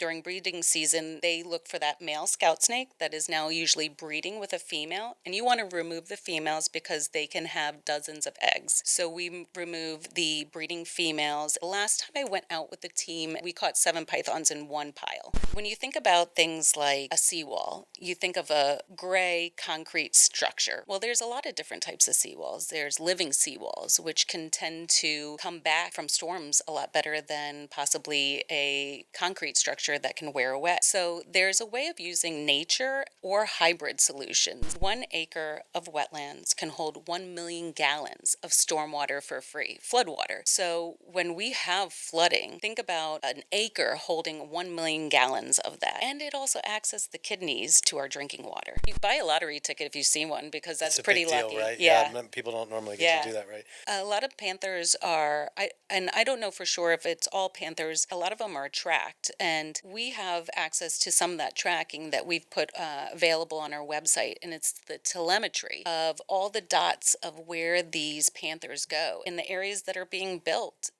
During breeding season, they look for that male scout snake that is now usually breeding with a female, and you want to remove the females because they can have dozens of eggs. So we remove the breeding females. The last time I went out with the team, we caught 7 pythons in one pile. When you think about things like a seawall, you think of a gray concrete structure. Well, there's a lot of different types of seawalls. There's living seawalls, which can tend to come back from storms a lot better than possibly a concrete structure that can wear away. So there's a way of using nature or hybrid solutions. 1 acre of wetlands can hold 1 million gallons of stormwater for free, floodwater. So when we have flooding, think about an acre holding 1 million gallons of that. And it also accesses the kidneys to our drinking water. You buy a lottery ticket if you've seen one, because that's pretty lucky. Deal, right? Yeah. People don't normally get to do that, right? A lot of panthers are, I don't know for sure if it's all panthers, a lot of them are tracked, and we have access to some of that tracking that we've put available on our website, and it's the telemetry of all the dots of where these panthers go in the areas that are being built.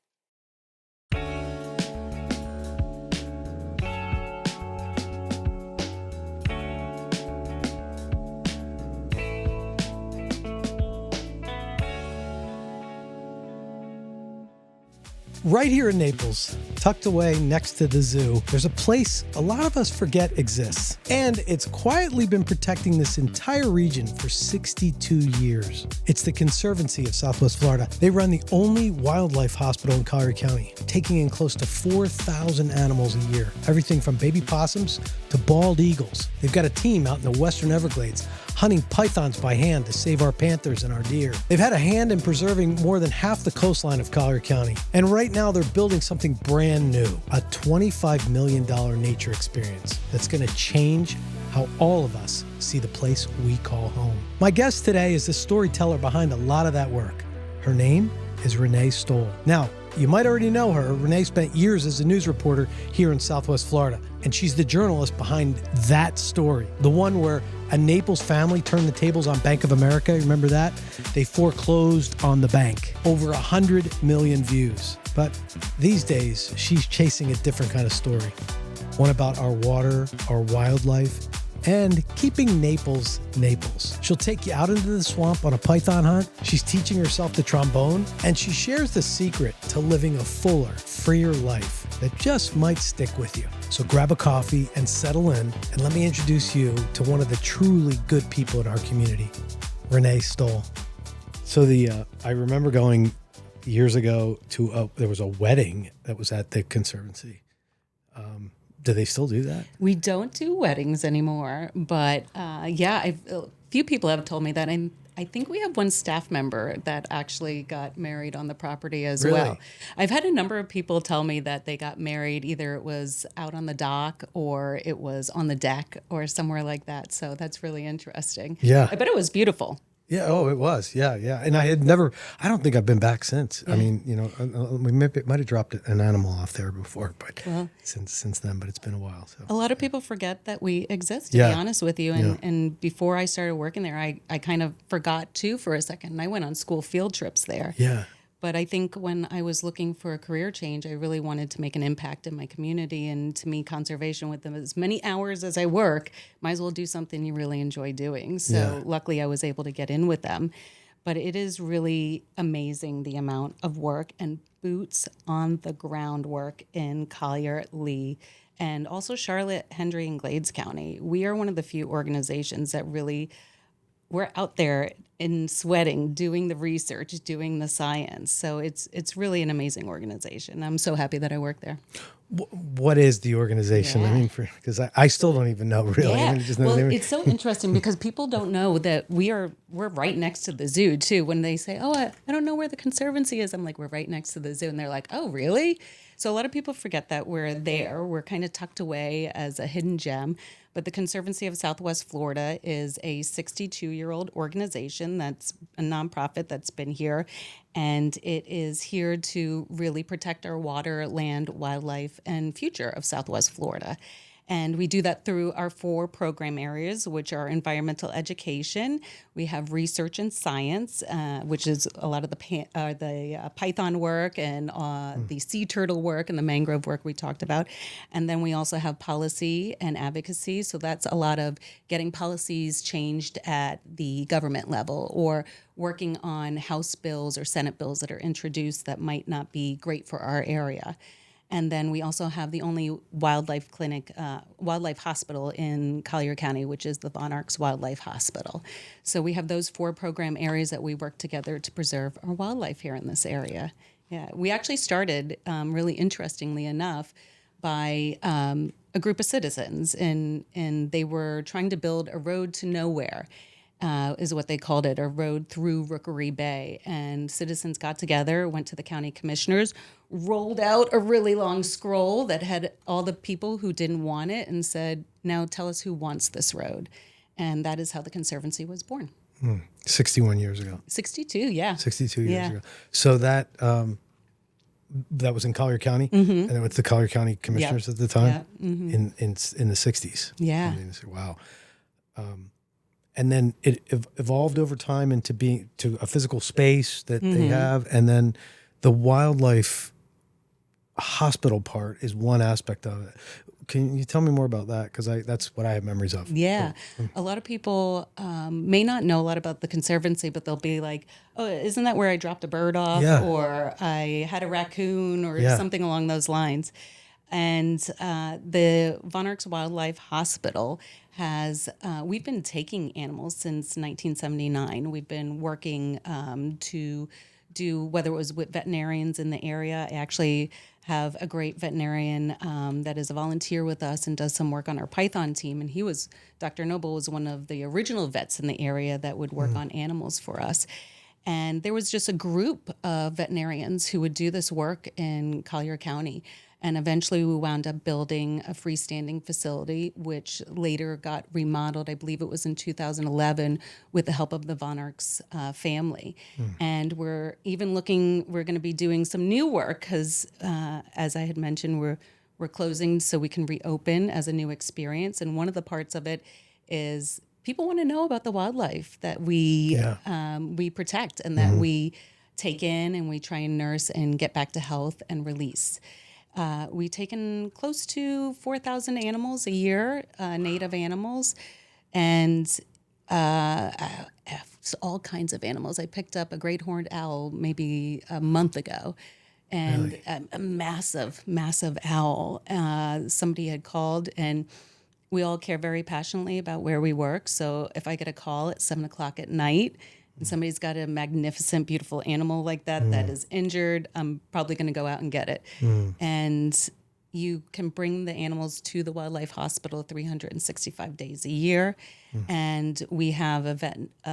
Right here in Naples, tucked away next to the zoo, there's a place a lot of us forget exists. And it's quietly been protecting this entire region for 62 years. It's the Conservancy of Southwest Florida. They run the only wildlife hospital in Collier County, taking in close to 4,000 animals a year. Everything from baby possums to bald eagles. They've got a team out in the Western Everglades hunting pythons by hand to save our panthers and our deer. They've had a hand in preserving more than half the coastline of Collier County. And right now they're building something brand new, a $25 million nature experience that's going to change how all of us see the place we call home. My guest today is the storyteller behind a lot of that work. Her name is Renee Stoll. Now, you might already know her. Renee spent years as a news reporter here in Southwest Florida, and she's the journalist behind that story, the one where a Naples family turned the tables on Bank of America. Remember that? They foreclosed on the bank. Over 100 million views. But these days, she's chasing a different kind of story. One about our water, our wildlife, and keeping Naples, Naples. She'll take you out into the swamp on a python hunt. She's teaching herself the trombone, and she shares the secret to living a fuller, freer life that just might stick with you. So grab a coffee and settle in, and let me introduce you to one of the truly good people in our community, Renee Stoll. So I remember going years ago to there was a wedding that was at the Conservancy. Do they still do that? We don't do weddings anymore, but a few people have told me that, and I think we have one staff member that actually got married on the property as well. I've had a number of people tell me that they got married, either it was out on the dock or it was on the deck or somewhere like that. So that's really interesting. Yeah. I bet it was beautiful. Yeah. Oh, it was. Yeah. Yeah. And I don't think I've been back since. Yeah. I mean, we might have dropped an animal off there before, but since then, but it's been a while. So a lot of people forget that we exist, to be honest with you. And before I started working there, I kind of forgot too for a second. And I went on school field trips there. Yeah. But I think when I was looking for a career change, I really wanted to make an impact in my community. And to me, conservation, with them as many hours as I work, might as well do something you really enjoy doing. So luckily I was able to get in with them. But it is really amazing the amount of work and boots on the ground work in Collier, Lee, and also Charlotte, Hendry, and Glades County. We are one of the few organizations that really, we're out there in sweating, doing the research, doing the science. So it's really an amazing organization. I'm so happy that I work there. What is the organization? I mean, because I still don't even know really. Yeah. I mean, just know it's so interesting because people don't know that we're right next to the zoo too. When they say, "Oh, I don't know where the Conservancy is," I'm like, "We're right next to the zoo," and they're like, "Oh, really?" So a lot of people forget that we're there. We're kind of tucked away as a hidden gem. But the Conservancy of Southwest Florida is a 62-year-old organization that's a nonprofit that's been here, and it is here to really protect our water, land, wildlife, and future of Southwest Florida. And we do that through our 4 program areas, which are environmental education. We have research and science, which is a lot of the python work and the sea turtle work and the mangrove work we talked about. And then we also have policy and advocacy. So that's a lot of getting policies changed at the government level, or working on House bills or Senate bills that are introduced that might not be great for our area. And then we also have the only wildlife hospital in Collier County, which is the Von Arx Wildlife Hospital. So we have those 4 program areas that we work together to preserve our wildlife here in this area. Yeah, we actually started, really interestingly enough, by a group of citizens, and they were trying to build a road to nowhere. Is what they called it, a road through Rookery Bay. And citizens got together, went to the county commissioners, rolled out a really long scroll that had all the people who didn't want it and said, now tell us who wants this road. And that is how the Conservancy was born. 61 years ago. 62, yeah. 62 years ago. So that was in Collier County, and it was the Collier County commissioners at the time in the 60s. Yeah. I mean, wow. And then it evolved over time into being to a physical space that they have, and then the wildlife hospital part is one aspect of it. Can you tell me more about that? Because that's what I have memories of. Yeah. A lot of people may not know a lot about the Conservancy, but they'll be like, oh, isn't that where I dropped a bird off? Yeah. Or I had a raccoon or something along those lines. And the Von Arx Wildlife Hospital we've been taking animals since 1979. We've been working to do, whether it was with veterinarians in the area. I actually have a great veterinarian that is a volunteer with us and does some work on our python team. And Dr. Noble was one of the original vets in the area that would work on animals for us. And there was just a group of veterinarians who would do this work in Collier County. And eventually we wound up building a freestanding facility, which later got remodeled. I believe it was in 2011 with the help of the Von Arx family. And we're going to be doing some new work because, as I had mentioned, we're closing so we can reopen as a new experience. And one of the parts of it is people want to know about the wildlife that we protect and that we take in and we try and nurse and get back to health and release. We've taken close to 4,000 animals a year, native animals, and all kinds of animals. I picked up a great horned owl maybe a month ago, and a massive, massive owl. Somebody had called, and we all care very passionately about where we work. So if I get a call at 7:00 at night, and somebody's got a magnificent, beautiful animal like that that is injured, I'm probably going to go out and get it. And you can bring the animals to the wildlife hospital 365 days a year. And we have a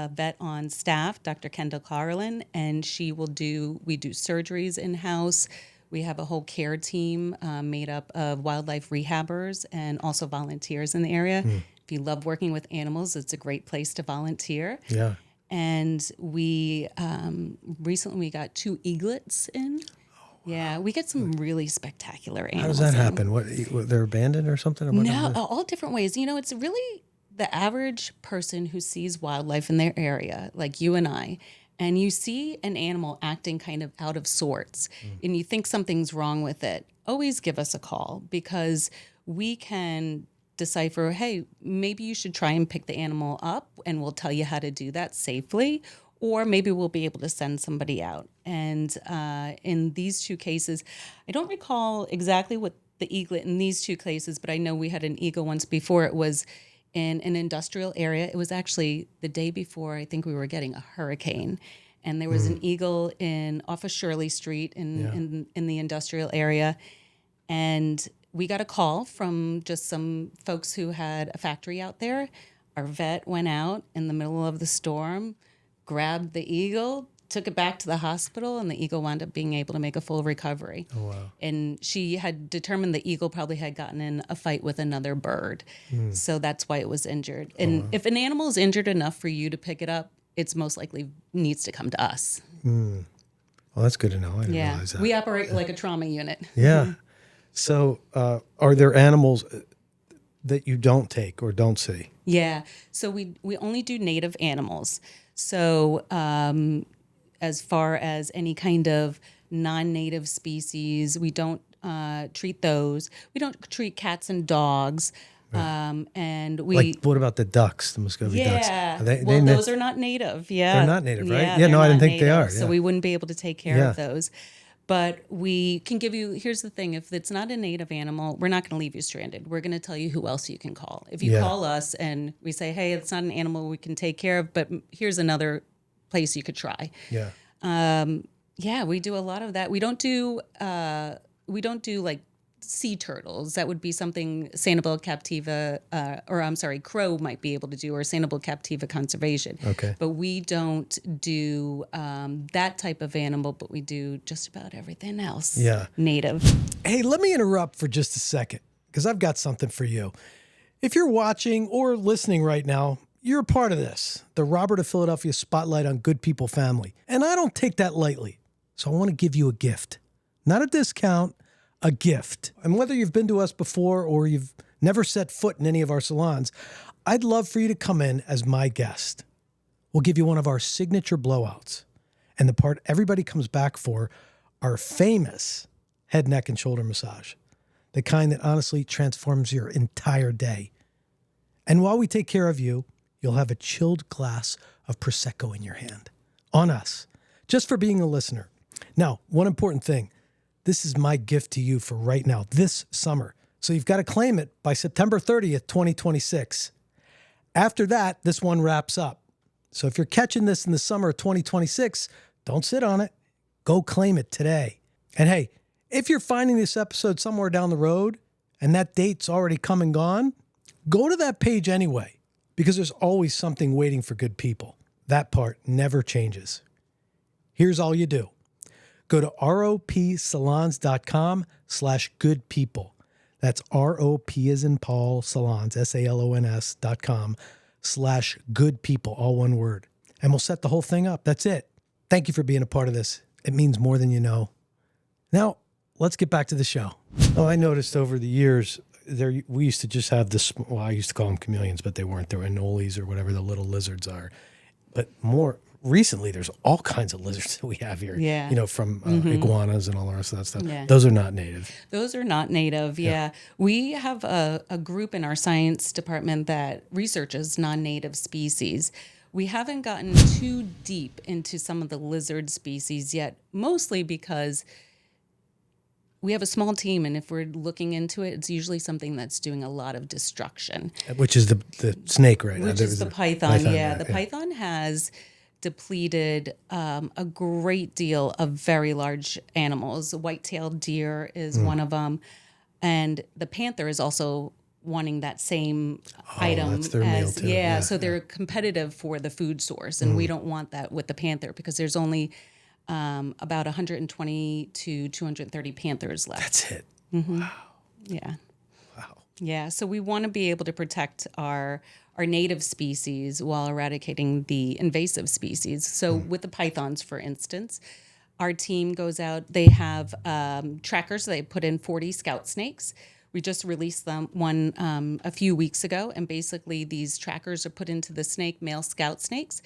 vet on staff, Dr. Kendall Carlin, and we do surgeries in-house. We have a whole care team made up of wildlife rehabbers and also volunteers in the area. If you love working with animals, it's a great place to volunteer. Yeah. And we recently got 2 eaglets in. Yeah, we get some really spectacular animals. How does that happen? What, they're abandoned or something? Or no, all different ways. It's really the average person who sees wildlife in their area, like you and I, and you see an animal acting kind of out of sorts, and you think something's wrong with it, always give us a call because we can decipher, hey, maybe you should try and pick the animal up and we'll tell you how to do that safely, or maybe we'll be able to send somebody out. And in these 2 cases, I don't recall exactly what the eaglet in these 2 cases, but I know we had an eagle once before. It was in an industrial area. It was actually the day before I think we were getting a hurricane. And there was an eagle off of Shirley Street in the industrial area. And we got a call from just some folks who had a factory out there. Our vet went out in the middle of the storm, grabbed the eagle, took it back to the hospital, and the eagle wound up being able to make a full recovery. Oh, wow. And she had determined the eagle probably had gotten in a fight with another bird. So that's why it was injured. And if an animal is injured enough for you to pick it up, it's most likely needs to come to us. Well, that's good to know. I didn't realize that. We operate like a trauma unit. Yeah. So are there animals that you don't take or don't see? Yeah. So we only do native animals. So as far as any kind of non-native species, we don't treat those. We don't treat cats and dogs. And we Like, what about the ducks, the Muscovy ducks? yeah. Are they Those are not native. Yeah. They're not native, right? Yeah, they're no, I didn't not think they native, are. So Yeah. we wouldn't be able to take care Yeah. of those. But we can give you, here's the thing, if it's not a native animal, we're not going to leave you stranded. We're going to tell you who else you can call. If you Yeah. call us and we say, hey, it's not an animal we can take care of, but here's another place you could try. Yeah. Yeah, we do a lot of that. We don't do like sea turtles. That would be something Sanibel Captiva, Crow might be able to do, or Sanibel Captiva Conservation. Okay. But we don't do that type of animal, but we do just about everything else. Yeah. Native. Hey, let me interrupt for just a second because I've got something for you. If you're watching or listening right now, you're a part of this, the Robert of Philadelphia Spotlight on Good People Family. And I don't take that lightly. So I want to give you a gift. Not a discount, a gift. And whether you've been to us before or you've never set foot in any of our salons, I'd love for you to come in as my guest. We'll give you one of our signature blowouts. And the part everybody comes back for, our famous head, neck, and shoulder massage. The kind that honestly transforms your entire day. And while we take care of you, you'll have a chilled glass of Prosecco in your hand. On us. Just for being a listener. Now, one important thing. This is my gift to you for right now, this summer. So you've got to claim it by September 30th, 2026. After that, this one wraps up. So if you're catching this in the summer of 2026, don't sit on it. Go claim it today. And hey, if you're finding this episode somewhere down the road and that date's already come and gone, go to that page anyway, because there's always something waiting for good people. That part never changes. Here's all you do. Go to ropsalons.com/goodpeople. That's ROP as in Paul, salons, SALONS.com/goodpeople, all one word. And we'll set the whole thing up. That's it. Thank you for being a part of this. It means more than you know. Now, let's get back to the show. Oh, I noticed over the years, we used to just have this, well, I used to call them chameleons, but they weren't. They were anoles or whatever the little lizards are. But more recently, there's all kinds of lizards that we have here. Yeah. You know, from iguanas and all the rest of that stuff. Yeah. Those are not native. Those are not native, yeah. We have a group in our science department that researches non-native species. We haven't gotten too deep into some of the lizard species yet, mostly because we have a small team, and if we're looking into it, it's usually something that's doing a lot of destruction. Which is the snake, right? Which is the python, yeah. Right, The python has depleted a great deal of very large animals. White-tailed deer is one of them. And the panther is also wanting that same item. That's their meal too. Yeah, so they're competitive for the food source, and we don't want that with the panther because there's only about 120 to 230 panthers left. That's it. Wow. Yeah. Wow. Yeah, so we want to be able to protect our native species while eradicating the invasive species. So with the pythons, for instance, our team goes out. They have trackers. They put in 40 scout snakes. We just released one a few weeks ago, and basically these trackers are put into the snake, male scout snakes.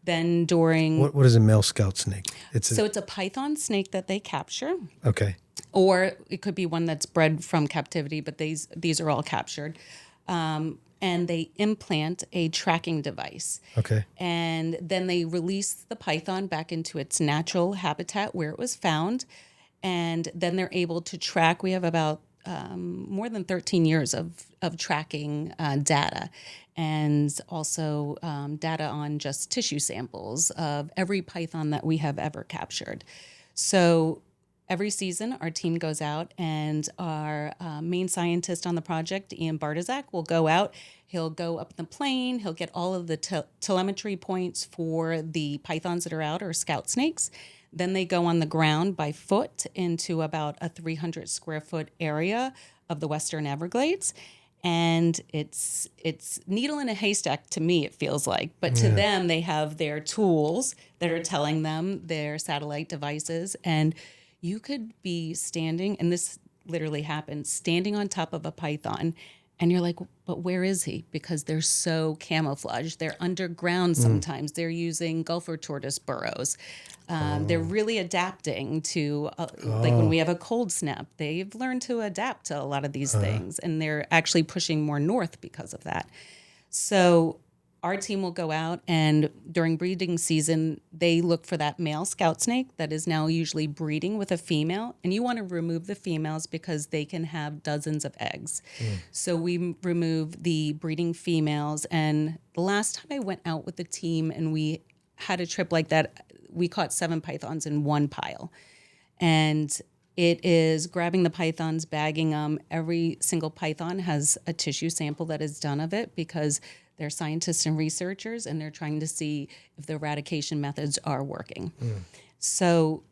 Then during What is a male scout snake? It's a python snake that they capture. Okay. Or it could be one that's bred from captivity, but these are all captured. And they implant a tracking device. Okay. And then they release the python back into its natural habitat where it was found. And then they're able to track. We have about more than 13 years of tracking data, and also data on just tissue samples of every python that we have ever captured. So every season, our team goes out, and our main scientist on the project, Ian Bartizak, will go out. He'll go up the plane. He'll get all of the telemetry points for the pythons that are out, or scout snakes. Then they go on the ground by foot into about a 300 square foot area of the Western Everglades. And it's needle in a haystack to me, it feels like. But to them, they have their tools that are telling them their satellite devices. And you could be standing, and this literally happened, standing on top of a python And you're like, but where is he? Because they're so camouflaged. They're underground sometimes. They're using Gulf or tortoise burrows. They're really adapting to, like when we have a cold snap, they've learned to adapt to a lot of these things. And they're actually pushing more north because of that. So our team will go out, and during breeding season, they look for that male scout snake that is now usually breeding with a female. And you want to remove the females because they can have dozens of eggs. So we remove the breeding females. And the last time I went out with the team and we had a trip like that, we caught 7 pythons in one pile. And it is grabbing the pythons, bagging them. Every single python has a tissue sample that is done of it because they're scientists and researchers, and they're trying to see if the eradication methods are working. So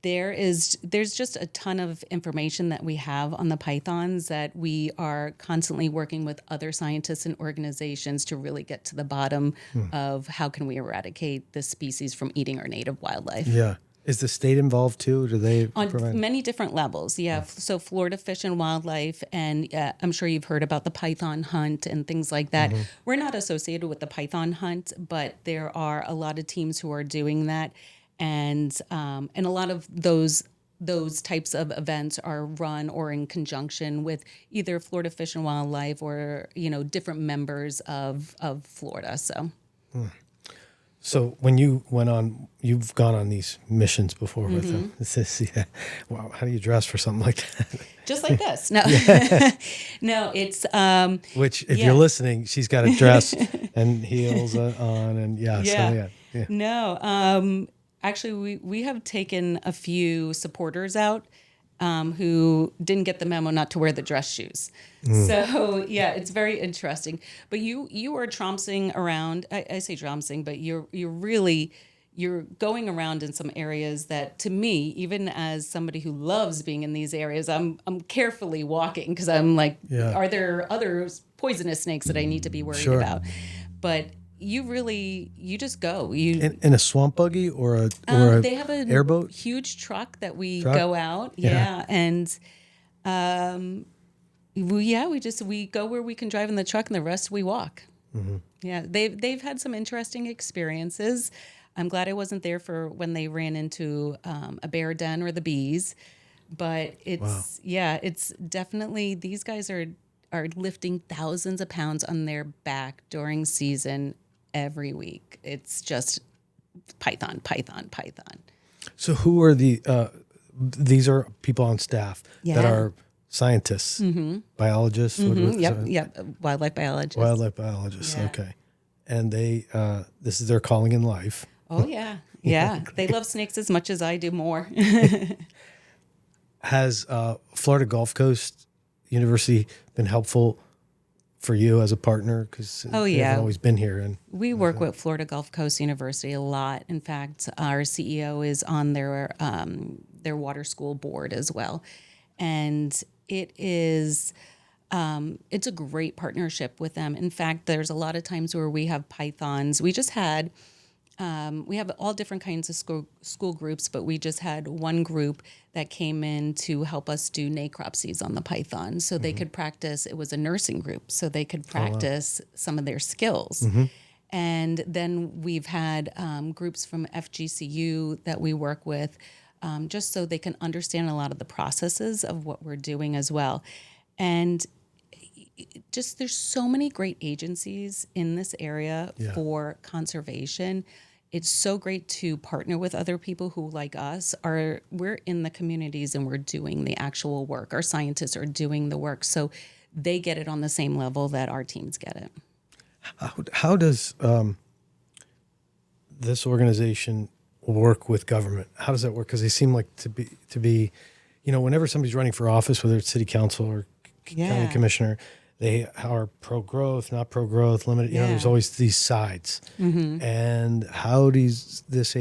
there's just a ton of information that we have on the pythons that we are constantly working with other scientists and organizations to really get to the bottom of how can we eradicate this species from eating our native wildlife. Yeah. Is the state involved too? Do they On provide? many different levels, yeah. So Florida Fish and Wildlife, and I'm sure you've heard about the python hunt and things like that. We're not associated with the python hunt, but there are a lot of teams who are doing that, and a lot of those types of events are run or in conjunction with either Florida Fish and Wildlife or different members of Florida. So. So when you've gone on these missions before with them. Wow, how do you dress for something like that? Just like this. No, no, it's Which, if you're listening, she's got a dress and heels on, and yeah. No, actually, we have taken a few supporters out who didn't get the memo not to wear the dress shoes. So yeah, it's very interesting. But you are trompsing around. I say trompsing, but you're going around in some areas that, to me, even as somebody who loves being in these areas, I'm carefully walking because I'm like, are there other poisonous snakes that I need to be worried about? But you just go. In a swamp buggy or a they have an airboat? Huge truck that we go out. Yeah. And we go where we can drive in the truck, and the rest we walk. Yeah, they've had some interesting experiences. I'm glad I wasn't there for when they ran into a bear den or the bees, but it's definitely, these guys are lifting thousands of pounds on their back during season every week. It's just python. So who are these are people on staff that are scientists, biologists? Wildlife biologists. Wildlife biologists, okay. And they, this is their calling in life. Oh, yeah. Yeah. They love snakes as much as I do, more. Has Florida Gulf Coast University been helpful for you as a partner? Because they've always been here. And we work with Florida Gulf Coast University a lot. In fact, our CEO is on their water school board as well. And it is... it's a great partnership with them. In fact, there's a lot of times where we have pythons. We just had, we have all different kinds of school groups, but we just had one group that came in to help us do necropsies on the python so they could practice. It was a nursing group, so they could practice some of their skills. And then we've had groups from FGCU that we work with just so they can understand a lot of the processes of what we're doing as well. And just there's so many great agencies in this area for conservation. It's so great to partner with other people who, like us, we're in the communities and we're doing the actual work. Our scientists are doing the work, so they get it on the same level that our teams get it. How does this organization work with government? How does that work? Because they seem like to be, whenever somebody's running for office, whether it's city council or county commissioner, they are pro-growth, not pro-growth, limited. There's always these sides. And how does this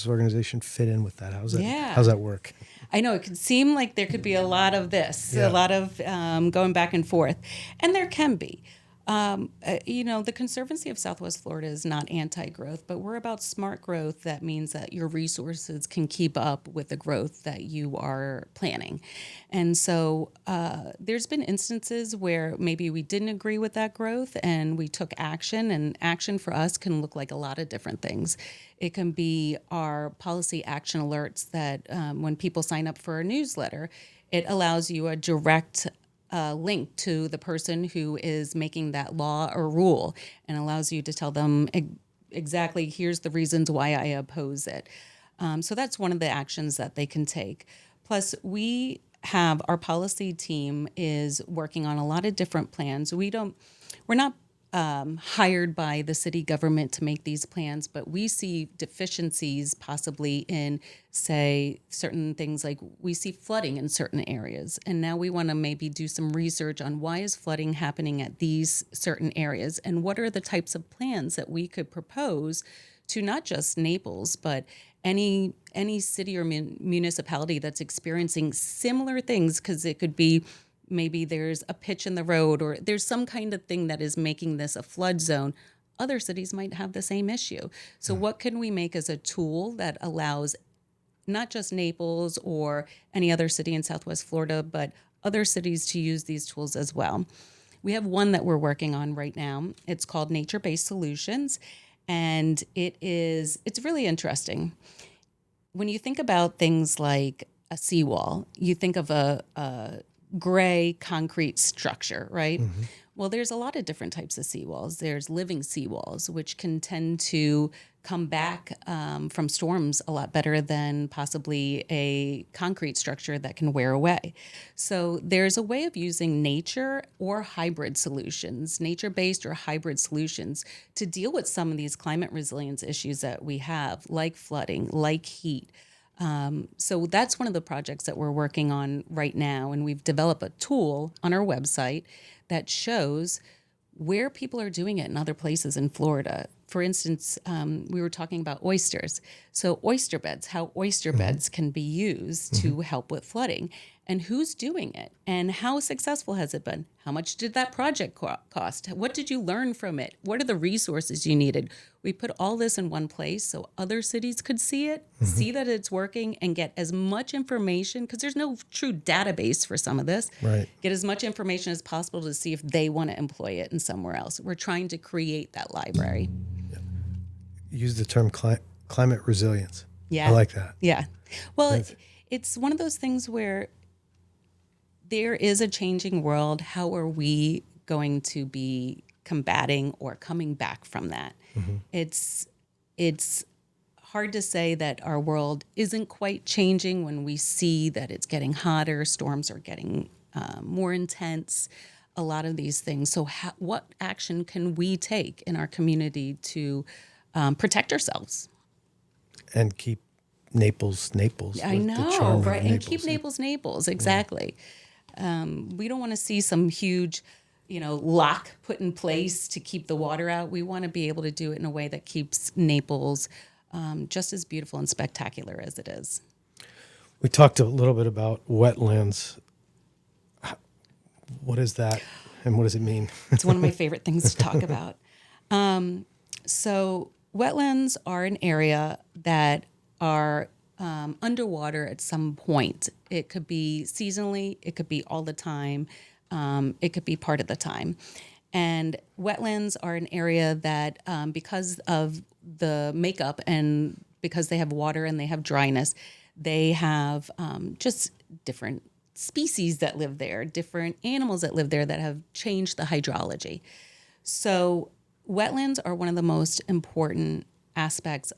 organization fit in with that? How's that work? I know it could seem like there could be a lot of this, a lot of going back and forth, and there can be. The Conservancy of Southwest Florida is not anti-growth, but we're about smart growth. That means that your resources can keep up with the growth that you are planning. And so there's been instances where maybe we didn't agree with that growth and we took action, and action for us can look like a lot of different things. It can be our policy action alerts that when people sign up for a newsletter, it allows you a direct link to the person who is making that law or rule and allows you to tell them exactly here's the reasons why I oppose it. So that's one of the actions that they can take. Plus, we have our policy team is working on a lot of different plans. We're not hired by the city government to make these plans, but we see deficiencies possibly in, say, certain things like we see flooding in certain areas. And now we want to maybe do some research on why is flooding happening at these certain areas and what are the types of plans that we could propose to not just Naples, but any city or municipality that's experiencing similar things, because it could be maybe there's a pitch in the road or there's some kind of thing that is making this a flood zone. Other cities might have the same issue. So what can we make as a tool that allows not just Naples or any other city in Southwest Florida, but other cities to use these tools as well? We have one that we're working on right now. It's called Nature-Based Solutions, and it's really interesting. When you think about things like a seawall, you think of a gray concrete structure, right? Mm-hmm. Well, there's a lot of different types of seawalls. There's living seawalls, which can tend to come back from storms a lot better than possibly a concrete structure that can wear away. So there's a way of using nature or hybrid solutions, nature-based or hybrid solutions, to deal with some of these climate resilience issues that we have, like flooding, like heat. So that's one of the projects that we're working on right now, and we've developed a tool on our website that shows where people are doing it in other places in Florida. For instance, we were talking about oysters. So oyster beds, how oyster beds can be used to help with flooding, and who's doing it, and how successful has it been? How much did that project cost? What did you learn from it? What are the resources you needed? We put all this in one place so other cities could see it, see that it's working, and get as much information, because there's no true database for some of this. Right. Get as much information as possible to see if they want to employ it in somewhere else. We're trying to create that library. Use the term climate resilience. Yeah. I like that. Yeah. Well, it's one of those things where there is a changing world. How are we going to be combating or coming back from that? Mm-hmm. It's hard to say that our world isn't quite changing when we see that it's getting hotter, storms are getting more intense, a lot of these things. So what action can we take in our community to protect ourselves? And keep Naples. I know, right? And keep Naples, exactly. Yeah. We don't want to see some huge, lock put in place to keep the water out. We want to be able to do it in a way that keeps Naples just as beautiful and spectacular as it is. We talked a little bit about wetlands. What is that, and what does it mean? It's one of my favorite things to talk about. So wetlands are an area that are underwater at some point. It could be seasonally, it could be all the time, it could be part of the time. And wetlands are an area that, because of the makeup and because they have water and they have dryness, they have just different species that live there, different animals that live there that have changed the hydrology. So wetlands are one of the most important aspects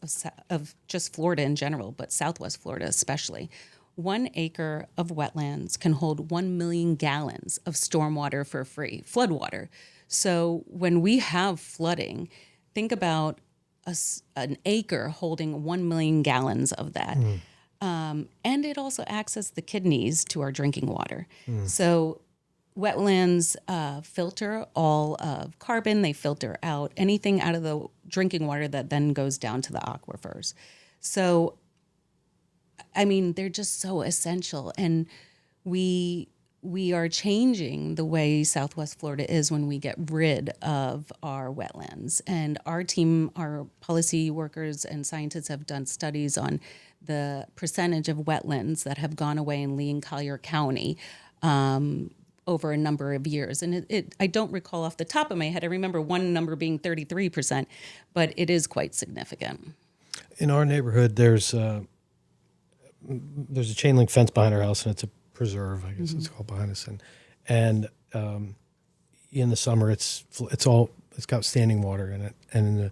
of just Florida in general, but Southwest Florida especially. 1 acre of wetlands can hold 1 million gallons of stormwater for free, floodwater. So when we have flooding, think about an acre holding 1 million gallons of that. And it also acts as the kidneys to our drinking water. So wetlands filter all of carbon. They filter out anything out of the drinking water that then goes down to the aquifers. So, they're just so essential. And we we are changing the way Southwest Florida is when we get rid of our wetlands. And our team, our policy workers and scientists have done studies on the percentage of wetlands that have gone away in Lee and Collier County over a number of years. And I don't recall off the top of my head. I remember one number being 33%, but it is quite significant. In our neighborhood, there's a chain link fence behind our house, and it's a preserve, I guess it's called, behind us. And in the summer, it's got standing water in it, and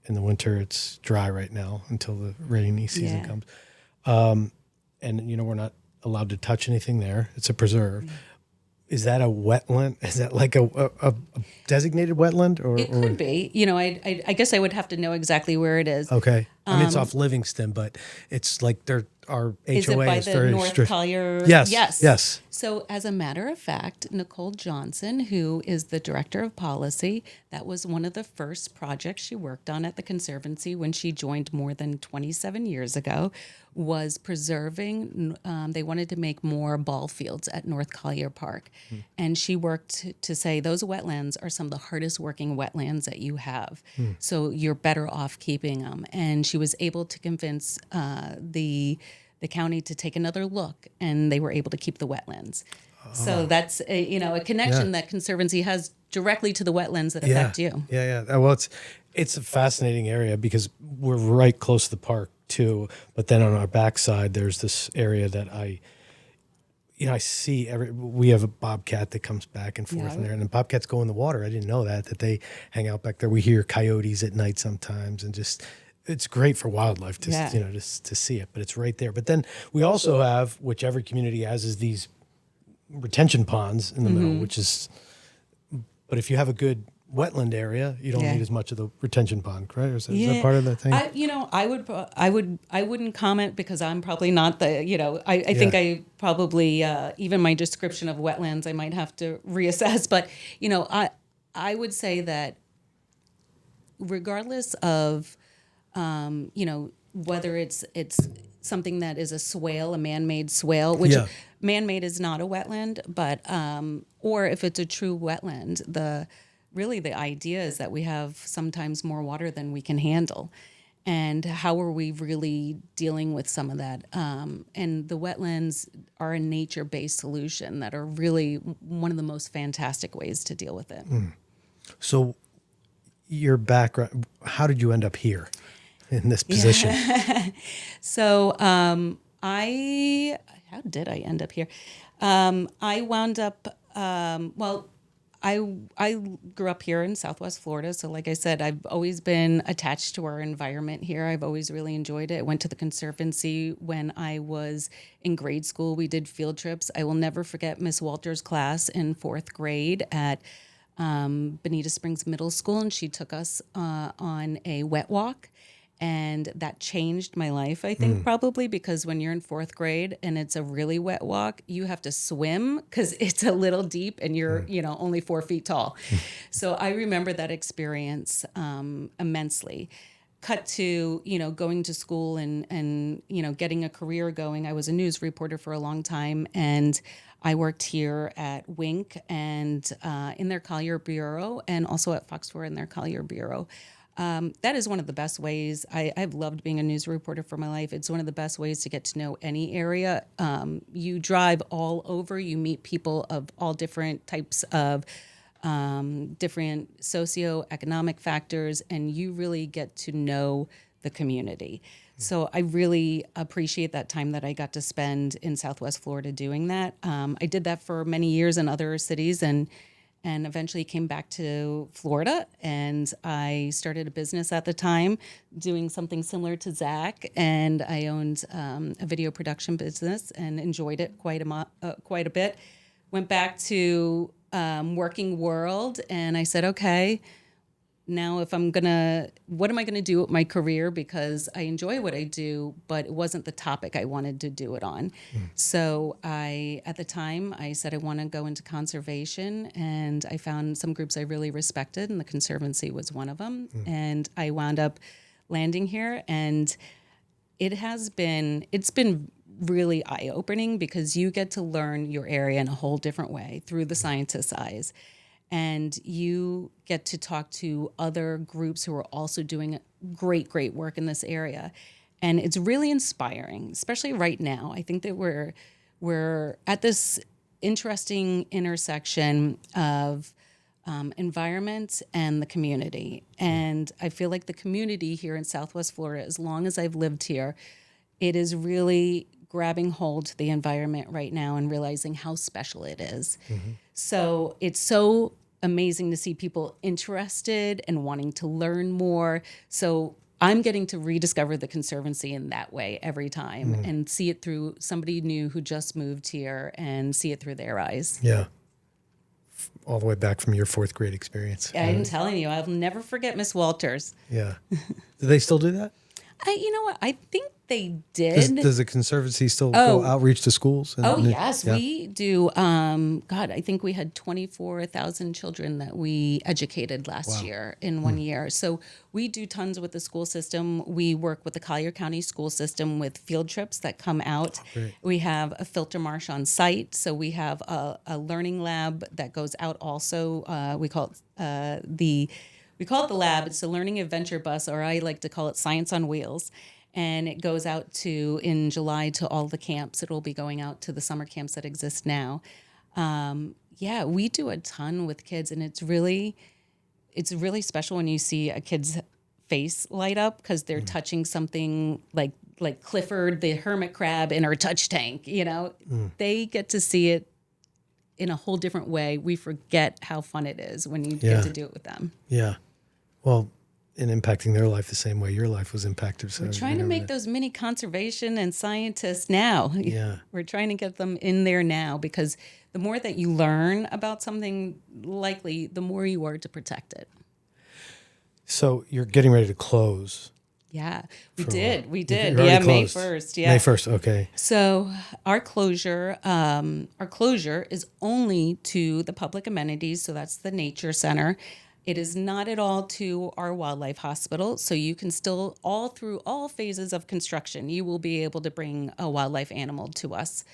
in the winter, it's dry right now until the rainy season comes. And we're not allowed to touch anything there. It's a preserve. Is that a wetland? Is that like a designated wetland? Or it could be. I guess I would have to know exactly where it is. Okay. I mean, it's off Livingston, but it's like our HOA is it by is the very North strict. Collier? Yes. So as a matter of fact, Nicole Johnson, who is the director of policy, that was one of the first projects she worked on at the Conservancy when she joined more than 27 years ago, was preserving, they wanted to make more ball fields at North Collier Park. And she worked to say those wetlands are some of the hardest working wetlands that you have. So you're better off keeping them. And she was able to convince the county to take another look, and they were able to keep the wetlands. So that's a connection that Conservancy has directly to the wetlands that affect you. Yeah. Well, it's a fascinating area because we're right close to the park too. But then on our backside, there's this area that I see we have a bobcat that comes back and forth in there, and the bobcats go in the water. I didn't know that they hang out back there. We hear coyotes at night sometimes, and it's great for wildlife to see it, but it's right there. But then we also have, which every community has, is these retention ponds in the middle, but if you have a good wetland area, you don't need as much of the retention pond, right? Or is that part of the thing? I wouldn't comment because I'm probably not the, I think I probably, even my description of wetlands, I might have to reassess, but, I would say that regardless of, whether it's something that is a swale, a man-made swale, which man-made is not a wetland, but or if it's a true wetland, the idea is that we have sometimes more water than we can handle. And how are we really dealing with some of that? And the wetlands are a nature-based solution that are really one of the most fantastic ways to deal with it. So your background, how did you end up here in this position? So how did I end up here? I wound up, I grew up here in Southwest Florida. So like I said, I've always been attached to our environment here. I've always really enjoyed it. I went to the Conservancy when I was in grade school. We did field trips. I will never forget Miss Walter's class in 4th grade at Bonita Springs Middle School, and she took us on a wet walk. And that changed my life, I think, probably because when you're in 4th grade and it's a really wet walk, you have to swim because it's a little deep and you're, only 4 feet tall. So I remember that experience immensely. Cut to, going to school and getting a career going. I was a news reporter for a long time, and I worked here at Wink and in their Collier Bureau, and also at Fox 4 in their Collier Bureau. That is one of the best ways. I've loved being a news reporter for my life. It's one of the best ways to get to know any area. You drive all over. You meet people of all different types of different socioeconomic factors, and you really get to know the community. So I really appreciate that time that I got to spend in Southwest Florida doing that. I did that for many years in other cities, and eventually came back to Florida, and I started a business at the time doing something similar to Zach, and I owned a video production business and enjoyed it quite a bit. Went back to working world, and I said, okay, now what am I gonna do with my career? Because I enjoy what I do, but it wasn't the topic I wanted to do it on. So at the time, I said I want to go into conservation, and I found some groups I really respected, and the Conservancy was one of them. And I wound up landing here, and it's been really eye-opening because you get to learn your area in a whole different way through the scientist's eyes. And you get to talk to other groups who are also doing great, great work in this area. And it's really inspiring, especially right now. I think that we're at this interesting intersection of environment and the community. And I feel like the community here in Southwest Florida, as long as I've lived here, it is really grabbing hold to the environment right now and realizing how special it is. So it's so amazing to see people interested and wanting to learn more. So I'm getting to rediscover the Conservancy in that way every time and see it through somebody new who just moved here and see it through their eyes. Yeah. All the way back from your fourth grade experience. I'm telling you, I'll never forget Miss Walters. Yeah. Do they still do that? You know what? I think they did. Does the Conservancy still go outreach to schools? Yes, we do. God, I think we had 24,000 children that we educated last year in 1 year. So we do tons with the school system. We work with the Collier County school system with field trips that come out. We have a filter marsh on site. So we have a learning lab that goes out also. We call it the lab. It's a learning adventure bus, or I like to call it Science on Wheels. And it goes out in July to all the camps. It will be going out to the summer camps that exist now. We do a ton with kids, and it's really special when you see a kid's face light up because they're touching something like Clifford, the hermit crab in our touch tank. They get to see it in a whole different way. We forget how fun it is when you get to do it with them. Yeah. Well, and impacting their life the same way your life was impacted. So we're trying to make those mini conservation and scientists now. Yeah. We're trying to get them in there now because the more that you learn about something, likely the more you are to protect it. So you're getting ready to close. Yeah, we did. Yeah, May 1st. Yeah. May 1st, okay. So our closure is only to the public amenities. So that's the nature center. It is not at all to our wildlife hospital. So you can still, through all phases of construction, you will be able to bring a wildlife animal to us.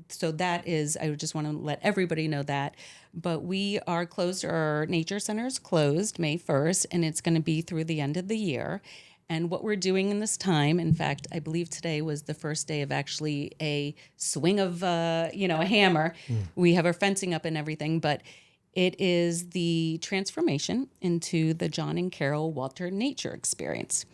So that is, I just want to let everybody know that. But we are closed, our nature center is closed May 1st, and it's going to be through the end of the year. And what we're doing in this time, in fact, I believe today was the first day of actually a swing of, a hammer. We have our fencing up and everything, but it is the transformation into the John and Carol Walter Nature Experience.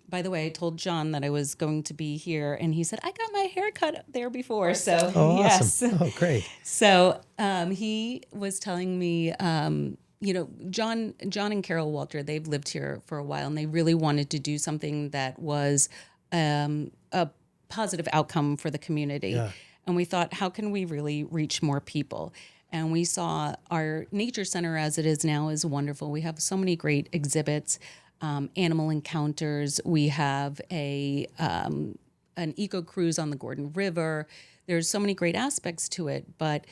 By the way, I told John that I was going to be here, and he said, I got my hair cut there before. So, yes. Awesome. Oh, great. So he was telling me, John and Carol Walter, they've lived here for a while, and they really wanted to do something that was a positive outcome for the community. Yeah. And we thought, how can we really reach more people? And we saw our nature center as it is now is wonderful. We have so many great exhibits, animal encounters. We have an eco cruise on the Gordon River. There's so many great aspects to it, but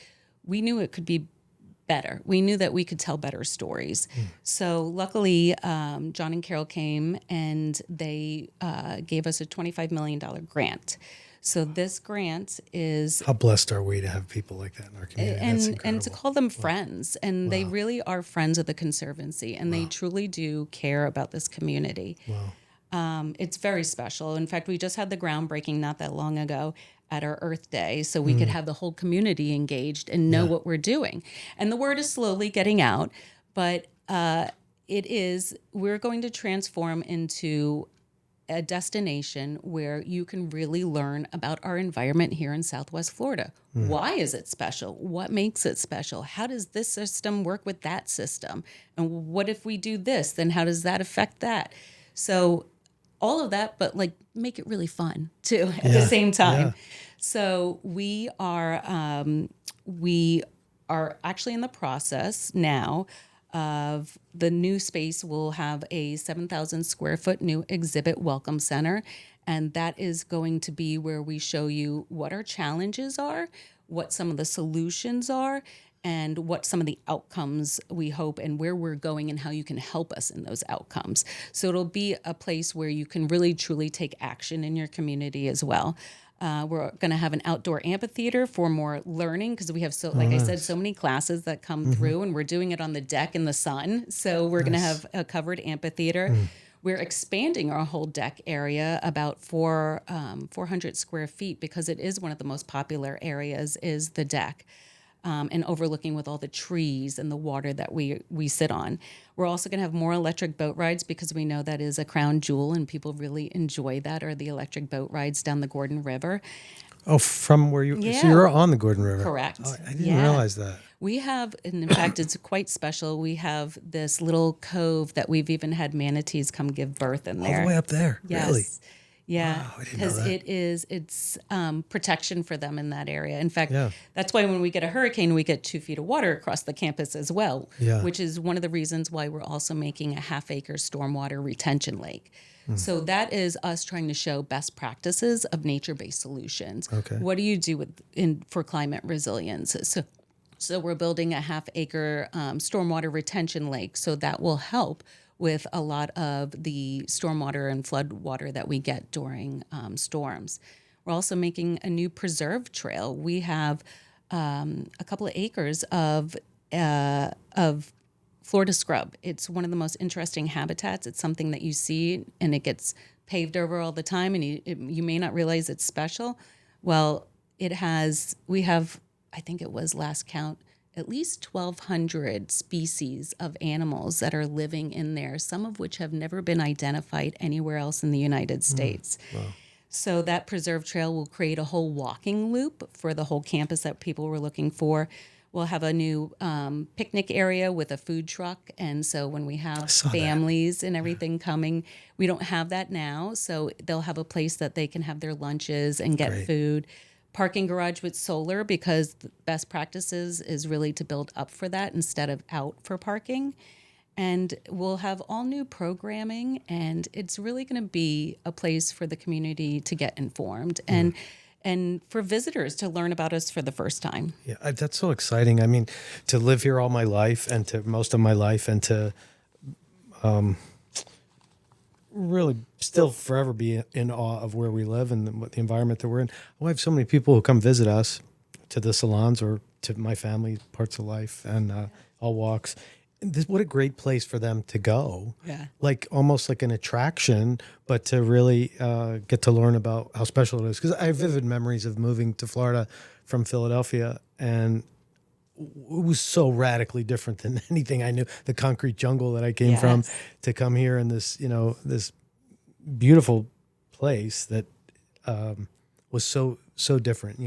we knew it could be better. We knew that we could tell better stories. So luckily, John and Carol came and they gave us a $25 million grant. So this grant is... How blessed are we to have people like that in our community? And to call them friends. And they really are friends of the Conservancy. And they truly do care about this community. Wow. It's very special. In fact, we just had the groundbreaking not that long ago at our Earth Day. So we could have the whole community engaged and know what we're doing. And the word is slowly getting out. But we're going to transform into a destination where you can really learn about our environment here in Southwest Florida. Why is it special? What makes it special? How does this system work with that system? And what if we do this? Then how does that affect that? So all of that, but make it really fun too at the same time. Yeah. So we are actually in the process now of the new space. Will have a 7,000 square foot new exhibit welcome center. And that is going to be where we show you what our challenges are, what some of the solutions are, and what some of the outcomes we hope and where we're going and how you can help us in those outcomes. So it'll be a place where you can really, truly take action in your community as well. We're going to have an outdoor amphitheater for more learning because we have, like I said, so many classes that come through, and we're doing it on the deck in the sun. So we're going to have a covered amphitheater. We're expanding our whole deck area about 400 square feet because it is one of the most popular areas is the deck. And overlooking with all the trees and the water that we sit on. We're also going to have more electric boat rides because we know that is a crown jewel and people really enjoy that, or the electric boat rides down the Gordon River. Oh, from where you... Yeah. So you're on the Gordon River. Correct. Oh, I didn't realize that. We have, and in fact, it's quite special. We have this little cove that we've even had manatees come give birth in there. All the way up there? Yes. Really? Yeah, wow, I didn't know because it's protection for them in that area. In fact, Yeah. that's why when we get a hurricane, we get 2 feet of water across the campus as well, Yeah. which is one of the reasons why we're also making a half-acre stormwater retention lake. So that is us trying to show best practices of nature-based solutions. Okay. What do you do for climate resilience? So we're building a half-acre stormwater retention lake, so that will help with a lot of the stormwater and flood water that we get during storms. We're also making a new preserve trail. We have a couple of acres of Florida scrub. It's one of the most interesting habitats. It's something that you see and it gets paved over all the time, and you may not realize it's special. Well, we have, I think it was last count, at least 1,200 species of animals that are living in there, some of which have never been identified anywhere else in the United States. Wow. So that preserve trail will create a whole walking loop for the whole campus that people were looking for. We'll have a new picnic area with a food truck. And so when we have families and everything coming, we don't have that now. So they'll have a place that they can have their lunches and get food. Parking garage with solar, because the best practices is really to build up for that instead of out for parking. And we'll have all new programming, and it's really going to be a place for the community to get informed and for visitors to learn about us for the first time. Yeah, that's so exciting. I mean, to live here all my life and to most of my life, and to really still forever be in awe of where we live and the environment that we're in. I have so many people who come visit us to the salons or to my family parts of life and all walks. And what a great place for them to go. Yeah. Like almost like an attraction, but to really get to learn about how special it is. Because I have vivid memories of moving to Florida from Philadelphia, and it was so radically different than anything I knew. The concrete jungle that I came from, to come here in this, this beautiful place that was so different.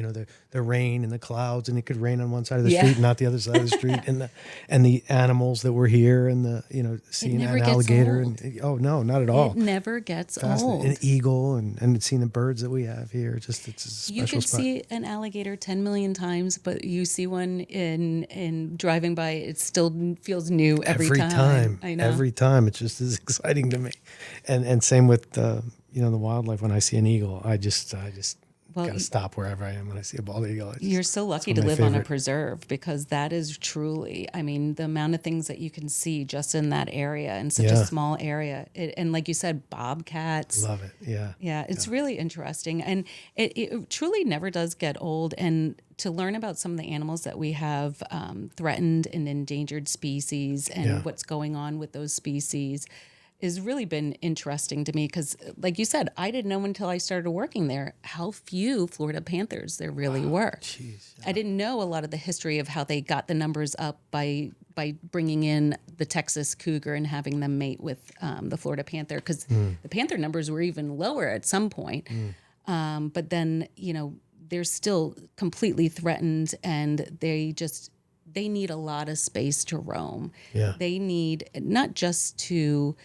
The rain and the clouds, and it could rain on one side of the street, not the other side of the street, and the animals that were here, and seeing an alligator, and no, not at all. It never gets old. An eagle, and seeing the birds that we have here. It's a special You can spot. see an alligator 10 million times, but you see one in driving by, it still feels new every time. I know. Every time. It's just as exciting to me. And same with the wildlife. When I see an eagle, I just got to stop wherever I am when I see a bald eagle. You're so lucky to live on a preserve, because that is truly, the amount of things that you can see just in that area, in such a small area. And like you said, bobcats. Love it. Yeah. Yeah, it's really interesting. And it truly never does get old. And to learn about some of the animals that we have, threatened and endangered species, and what's going on with those species, has really been interesting to me, because, like you said, I didn't know until I started working there how few Florida Panthers there really were. Jeez, I didn't know a lot of the history of how they got the numbers up by bringing in the Texas cougar and having them mate with the Florida panther, because the panther numbers were even lower at some point. But then, they're still completely threatened, and they need a lot of space to roam. Yeah. They need not just to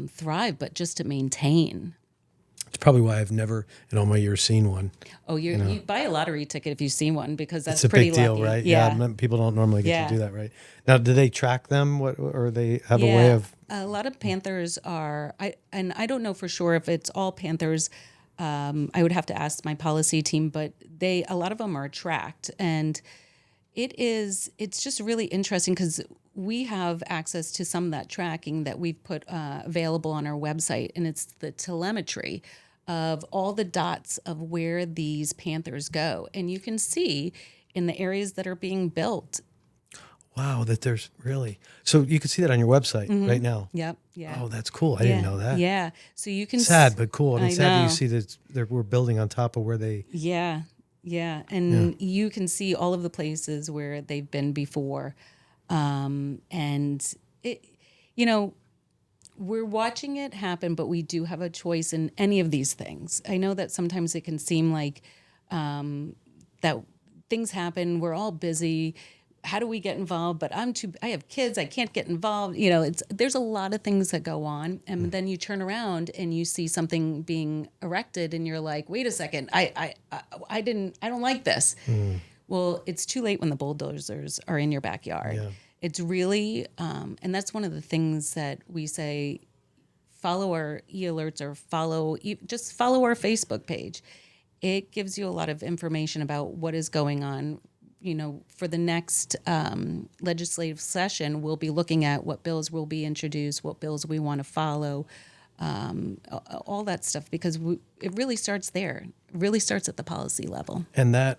thrive, but just to maintain. It's probably why I've never in all my years seen one. Oh, you buy a lottery ticket if you see one, because that's it's a pretty big deal, lucky. right? Yeah. People don't normally get to do that, right? Now, do they track them? Or they have a way of? A lot of panthers are. I don't know for sure if it's all panthers. I would have to ask my policy team, but a lot of them are tracked, and it's just really interesting, because we have access to some of that tracking that we've put available on our website, and it's the telemetry of all the dots of where these Panthers go. And you can see in the areas that are being built. Wow, that there's really. So you can see that on your website right now. Yep. Yeah. Oh, that's cool. I didn't know that. Yeah. So you can Sad, but cool. I mean, I sad that you know. see that we're building on top of where they. Yeah. Yeah. And you can see all of the places where they've been before. And it, you know, we're watching it happen, but we do have a choice in any of these things. I know that sometimes it can seem like that things happen. We're all busy. How do we get involved? But I have kids. I can't get involved. You know, there's a lot of things that go on. And then you turn around and you see something being erected and you're like, wait a second. I don't like this. Well, it's too late when the bulldozers are in your backyard. Yeah. It's really, and that's one of the things that we say, follow our e-alerts or just follow our Facebook page. It gives you a lot of information about what is going on. You know, for the next legislative session, we'll be looking at what bills will be introduced, what bills we want to follow, all that stuff, because it really starts there. It really starts at the policy level. And that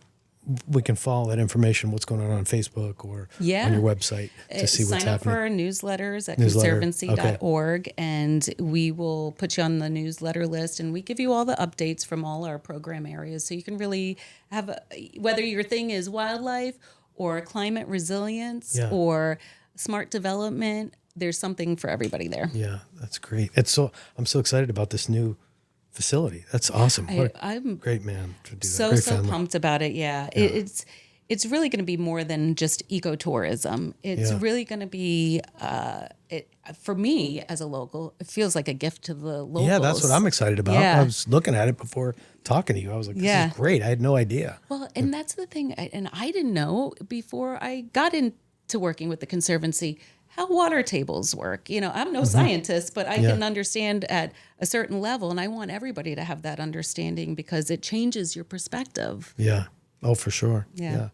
we can follow that information, what's going on Facebook or on your website to see what's happening. Sign up for our newsletters at Newsletter. conservancy.org, and we will put you on the newsletter list, and we give you all the updates from all our program areas. So you can really have, whether your thing is wildlife or climate resilience or smart development, there's something for everybody there. Yeah, that's great. I'm so excited about this new facility. That's awesome. I'm great man to do that. So Great so family. pumped about it. Yeah. It's really going to be more than just ecotourism. It's really going to be for me as a local. It feels like a gift to the locals. Yeah, that's what I'm excited about. Yeah. I was looking at it before talking to you. I was like, this is great. I had no idea. Well, and that's the thing. And I didn't know before I got into working with the Conservancy how water tables work. You know, I'm no scientist, but I can understand at a certain level, and I want everybody to have that understanding because it changes your perspective. Yeah. Oh, for sure. Yeah.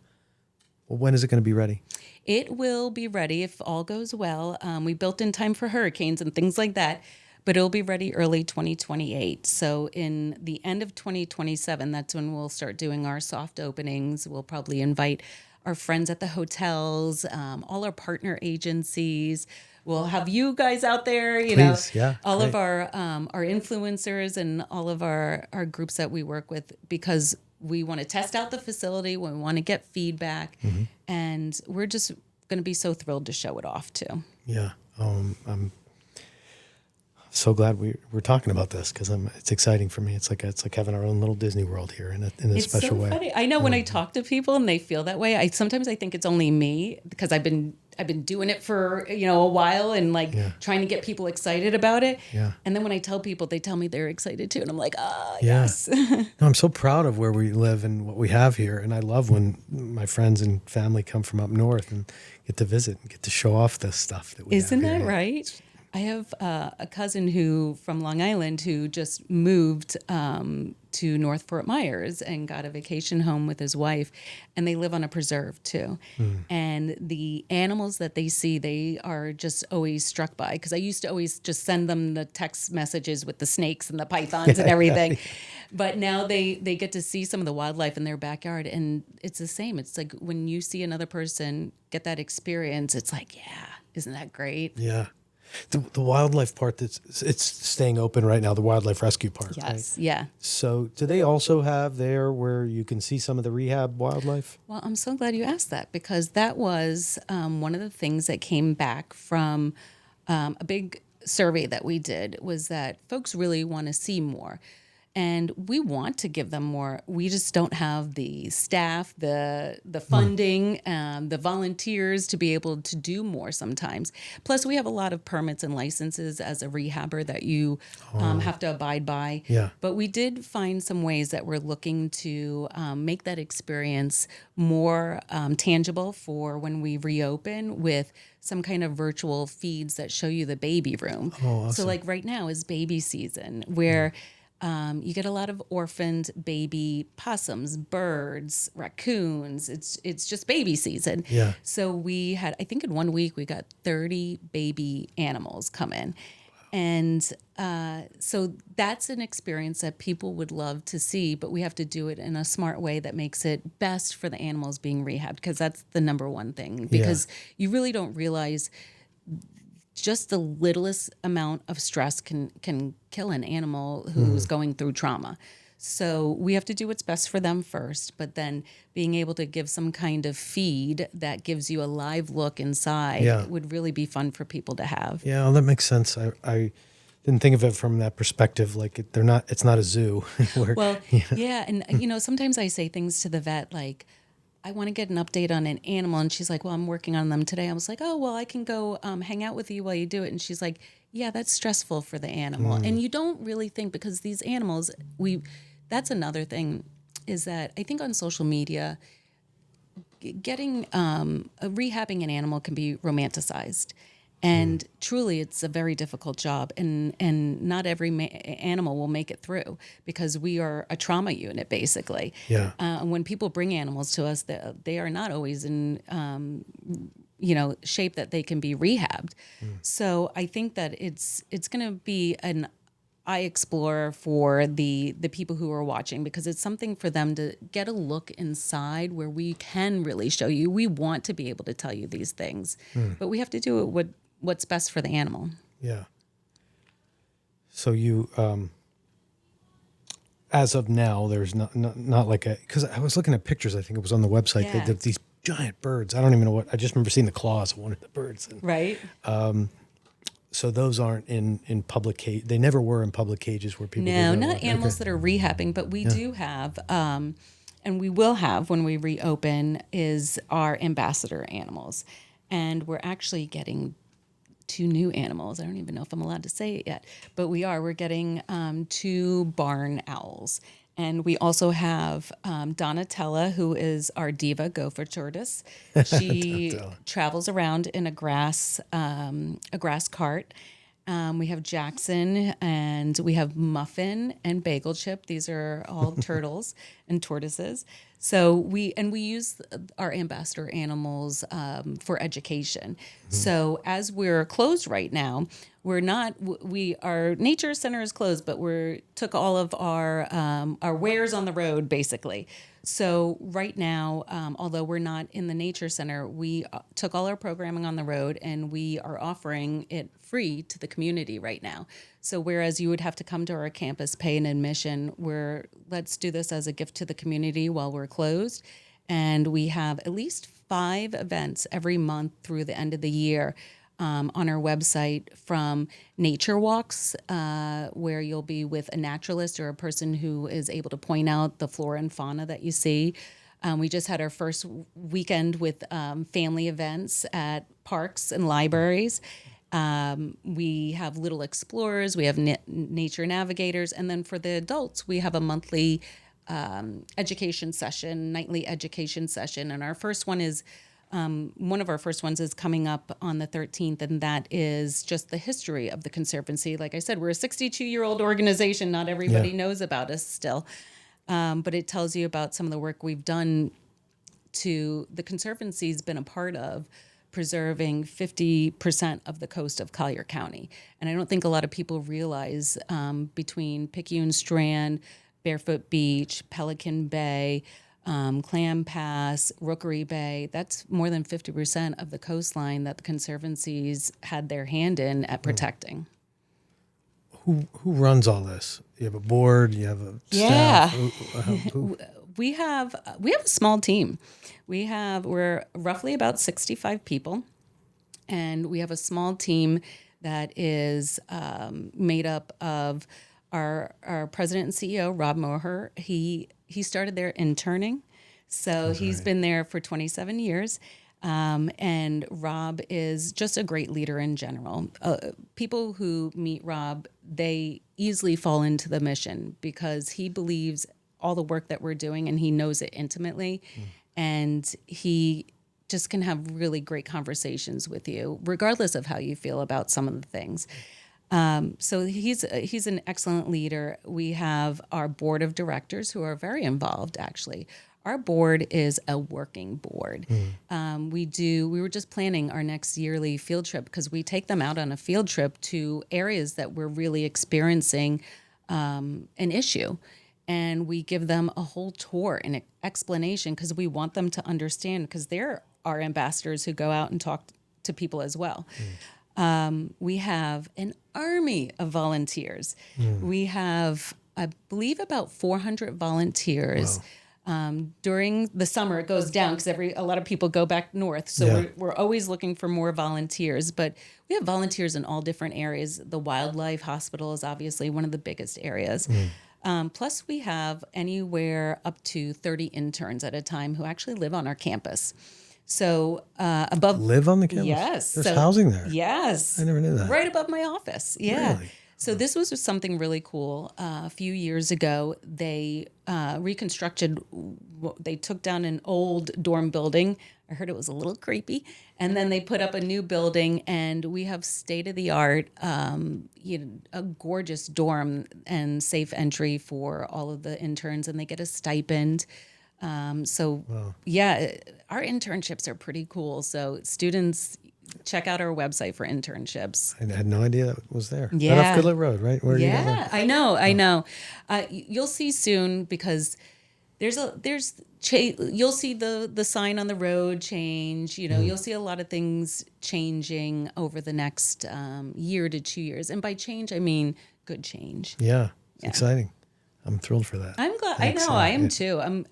Well, when is it going to be ready? It will be ready if all goes well. We built in time for hurricanes and things like that, but it'll be ready early 2028. So in the end of 2027, that's when we'll start doing our soft openings. We'll probably invite our friends at the hotels, all our partner agencies. We'll have you guys out there, all of our influencers and all of our groups that we work with, because we want to test out the facility. We want to get feedback. And we're just going to be so thrilled to show it off too. Yeah. I'm so glad we're talking about this because it's exciting for me. It's like having our own little Disney World here in a special way. Funny. I know when I talk to people and they feel that way, sometimes I think it's only me because I've been doing it for a while and trying to get people excited about it. Yeah. And then when I tell people, they tell me they're excited too, and I'm like, yes. No, I'm so proud of where we live and what we have here, and I love when my friends and family come from up north and get to visit and get to show off this stuff that we have. Isn't that here. right? I have a cousin from Long Island who just moved to North Fort Myers and got a vacation home with his wife, and they live on a preserve too. And the animals that they see, they are just always struck by, because I used to always just send them the text messages with the snakes and the pythons and everything. But now they get to see some of the wildlife in their backyard, and it's the same. It's like when you see another person get that experience, it's like, yeah, isn't that great? Yeah. The wildlife part it's staying open right now, the wildlife rescue part. Yes, right? yeah. So do they also have there where you can see some of the rehab wildlife? Well, I'm so glad you asked that, because that was one of the things that came back from a big survey that we did, was that folks really want to see more. And we want to give them more. We just don't have the staff, the funding, the volunteers to be able to do more sometimes. Plus, we have a lot of permits and licenses as a rehabber that you have to abide by. Yeah. But we did find some ways that we're looking to make that experience more tangible for when we reopen, with some kind of virtual feeds that show you the baby room. Oh, awesome. So like right now is baby season, where you get a lot of orphaned baby possums, birds, raccoons. It's just baby season. Yeah. So we had, I think in 1 week, we got 30 baby animals come in. And so that's an experience that people would love to see, but we have to do it in a smart way that makes it best for the animals being rehabbed, because that's the number one thing. Because you really don't realize just the littlest amount of stress can kill an animal who's going through trauma. So we have to do what's best for them first, but then being able to give some kind of feed that gives you a live look inside would really be fun for people to have. Yeah, well, that makes sense. I didn't think of it from that perspective. Like it's not a zoo. Where, and sometimes I say things to the vet like, I want to get an update on an animal, and she's like, well, I'm working on them today. I was like, oh, well, I can go hang out with you while you do it. And she's like, yeah, that's stressful for the animal. And you don't really think, because these animals, that's another thing, is that I think on social media, getting rehabbing an animal can be romanticized. And truly, it's a very difficult job, and not every animal will make it through, because we are a trauma unit, basically. Yeah. When people bring animals to us, they are not always in shape that they can be rehabbed. So I think that it's going to be an eye explorer for the people who are watching, because it's something for them to get a look inside where we can really show you. We want to be able to tell you these things, but we have to do it what's best for the animal. Yeah. So you, as of now, there's not like because I was looking at pictures, I think it was on the website, Yeah. they these giant birds. I don't even know what, I just remember seeing the claws of one of the birds. And, Right. so those aren't in public cage. They never were in public cages where people. No, not animals that are rehabbing, but we do have, and we will have when we reopen, is our ambassador animals. And we're actually getting 2 new animals. I don't even know if I'm allowed to say it yet, but we're getting 2 barn owls. And we also have Donatella, who is our diva gopher tortoise. She travels around in a grass cart. We have Jackson, and we have Muffin and Bagel Chip. These are all turtles and tortoises. So we use our ambassador animals for education. So as we're closed right now, our nature center is closed, but took all of our wares on the road, basically. So right now, although we're not in the nature center, we took all our programming on the road, and we are offering it free to the community right now. So whereas you would have to come to our campus, pay an admission, let's do this as a gift to the community while we're closed. And we have at least 5 events every month through the end of the year on our website, from nature walks, where you'll be with a naturalist or a person who is able to point out the flora and fauna that you see. We just had our first weekend with family events at parks and libraries. We have little explorers, we have nature navigators, and then for the adults, we have a monthly education session, nightly education session. And our first one is one of our first ones is coming up on the 13th, and that is just the history of the Conservancy. Like I said, we're a 62-year-old organization. Not everybody knows about us still, but it tells you about some of the work we've done. The Conservancy's been a part of preserving 50% of the coast of Collier County. And I don't think a lot of people realize between Picayune Strand, Barefoot Beach, Pelican Bay, Clam Pass, Rookery Bay, that's more than 50% of the coastline that the Conservancies had their hand in at protecting. Who runs all this? You have a board, you have a staff? Who? We have a small team. We're roughly about 65 people, and we have a small team that is made up of our president and CEO, Rob Moher. He started there interning, so he's been there for 27 years. And Rob is just a great leader in general. People who meet Rob, they easily fall into the mission because he believes all the work that we're doing, and he knows it intimately. And he just can have really great conversations with you, regardless of how you feel about some of the things. So he's an excellent leader. We have our board of directors who are very involved, actually. Our board is a working board. We were just planning our next yearly field trip because we take them out on a field trip to areas that we're really experiencing an issue. And we give them a whole tour and explanation because we want them to understand, because they're our ambassadors who go out and talk to people as well. We have an army of volunteers. We have, I believe, about 400 volunteers. During the summer, it goes down because a lot of people go back north. So we're always looking for more volunteers. But we have volunteers in all different areas. The wildlife hospital is obviously one of the biggest areas. Plus, we have anywhere up to 30 interns at a time who actually live on our campus. So live on the campus? Yes. There's housing there? Yes. I never knew that. Right above my office. Yeah. Really? So this was just something really cool. A few years ago, they reconstructed, they took down an old dorm building. I heard it was a little creepy. And then they put up a new building, and we have state-of-the-art, a gorgeous dorm and safe entry for all of the interns, and they get a stipend. Yeah, our internships are pretty cool. So students, check out our website for internships. I had no idea that was there. Yeah. Right off Goodlet Road, right? Where I know. You'll see soon, because you'll see the sign on the road change. You'll see a lot of things changing over the next year to 2 years. And by change, I mean good change. Yeah. It's exciting. I'm thrilled for that. I'm glad. I know. I am too.